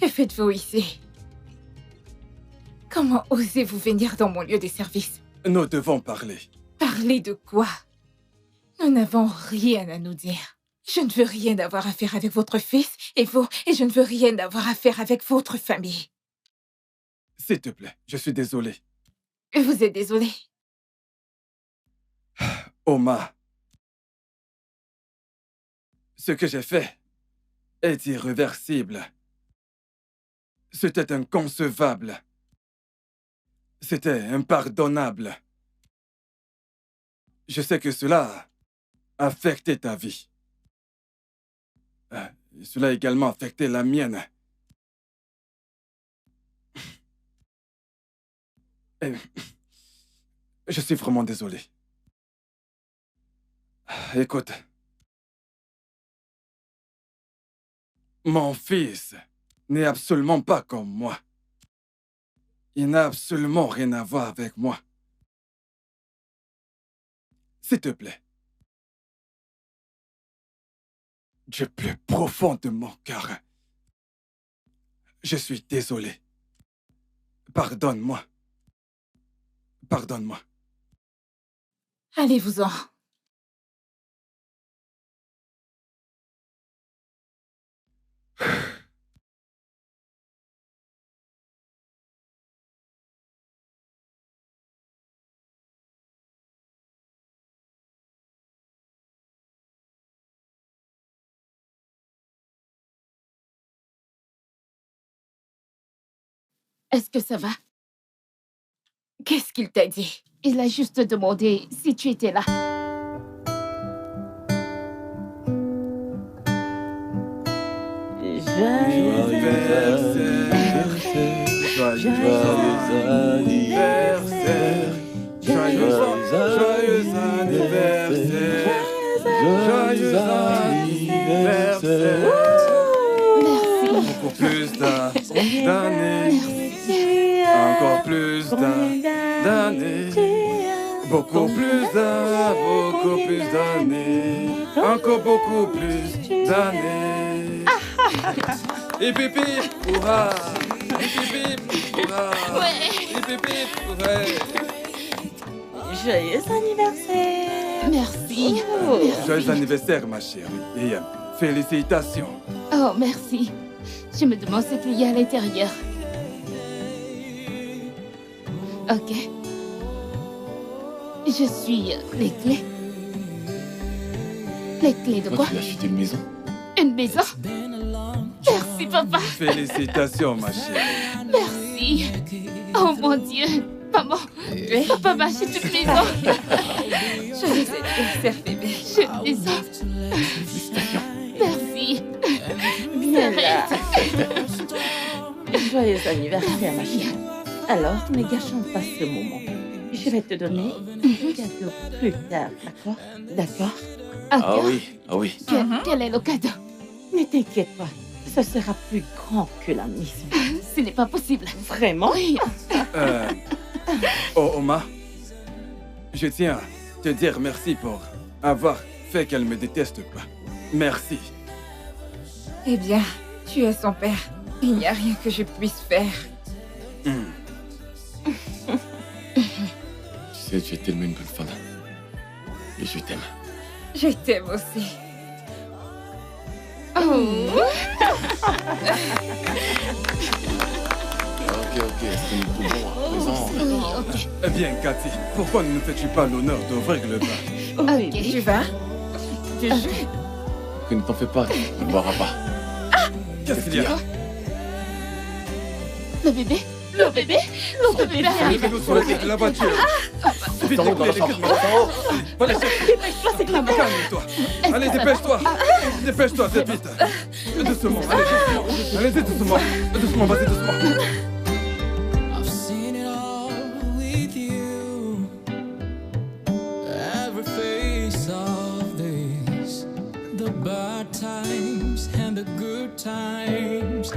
Speaker 3: Que faites-vous ici? Comment osez-vous venir dans mon lieu de service?
Speaker 2: Nous devons parler.
Speaker 3: Parler de quoi? Nous n'avons rien à nous dire. Je ne veux rien avoir à faire avec votre fils et vous, et je ne veux rien avoir à faire avec votre famille.
Speaker 2: S'il te plaît, je suis désolé.
Speaker 3: Vous êtes désolé?
Speaker 2: Oma, ce que j'ai fait est irréversible. C'était inconcevable. C'était impardonnable. Je sais que cela a affecté ta vie. Cela a également affecté la mienne. Et je suis vraiment désolé. Écoute. Mon fils n'est absolument pas comme moi. Il n'a absolument rien à voir avec moi. S'il te plaît. Du plus profond de mon cœur. Je suis désolé. Pardonne-moi. Pardonne-moi.
Speaker 3: Allez-vous-en.
Speaker 1: Est-ce que ça va?
Speaker 3: Qu'est-ce qu'il t'a dit?
Speaker 1: Il a juste demandé si tu étais là.
Speaker 2: Joyeux anniversaire. Joyeux anniversaire. Joyeux anniversaire.
Speaker 1: Merci.
Speaker 2: Beaucoup plus d'années. Encore plus d'années. Beaucoup plus d'années. Encore beaucoup plus d'années. Et pipi, hurrah! Et pipi, hurrah! Et pipi, hurrah!
Speaker 5: Joyeux anniversaire.
Speaker 1: Merci.
Speaker 2: Joyeux anniversaire, ma chérie. Et félicitations.
Speaker 1: Oh, merci. Je me demande ce qu'il y a à l'intérieur. Ok. Je suis les clés. Les clés de quoi?
Speaker 4: Tu as acheté une maison.
Speaker 1: Une maison? Merci, papa.
Speaker 2: Félicitations, ma chérie.
Speaker 1: Merci. Oh mon Dieu. Maman, papa m'a acheté une maison.
Speaker 3: Joyeux anniversaire, bébé.
Speaker 1: Une maison. Merci.
Speaker 5: Bien là. Joyeux anniversaire, ma chérie. Alors, ne gâchons pas ce moment. Je vais te donner un cadeau plus tard, d'accord? D'accord?
Speaker 4: Ah oui.
Speaker 1: Quel est le cadeau?
Speaker 5: Ne t'inquiète pas, ce sera plus grand que la maison.
Speaker 1: Ce n'est pas possible.
Speaker 5: Vraiment?
Speaker 1: Oui.
Speaker 2: Oh, Oma, je tiens à te dire merci pour avoir fait qu'elle me déteste pas. Merci.
Speaker 3: Eh bien, tu es son père. Il n'y a rien que je puisse faire.
Speaker 4: Tu sais, tu es tellement une bonne femme. Et je t'aime.
Speaker 3: Je t'aime aussi.
Speaker 4: Ok, est-ce que nous pouvons à présent...
Speaker 1: Oui, ok.
Speaker 2: Eh bien, Cathy, pourquoi ne nous fais-tu pas l'honneur d'ouvrir le bar?
Speaker 5: Oui,
Speaker 3: Tu vas? Tu joues?
Speaker 4: Que ne t'en fais pas, tu ne boiras pas.
Speaker 2: Qu'est-ce qu'il y a?
Speaker 1: Le bébé? Le bébé? Le bébé arrive.
Speaker 2: Mettez-nous sur le quai de la voiture. Vite,
Speaker 4: Dans
Speaker 2: les
Speaker 4: la
Speaker 2: clés,
Speaker 4: chambre.
Speaker 2: Allez, calme-toi. Allez, dépêche-toi. Dépêche-toi, vite, vite. Doucement, allez, doucement. Allez-y, doucement. Doucement, vas-y, doucement.
Speaker 7: I've seen it all with you. Every face of this, the bad times and the good times.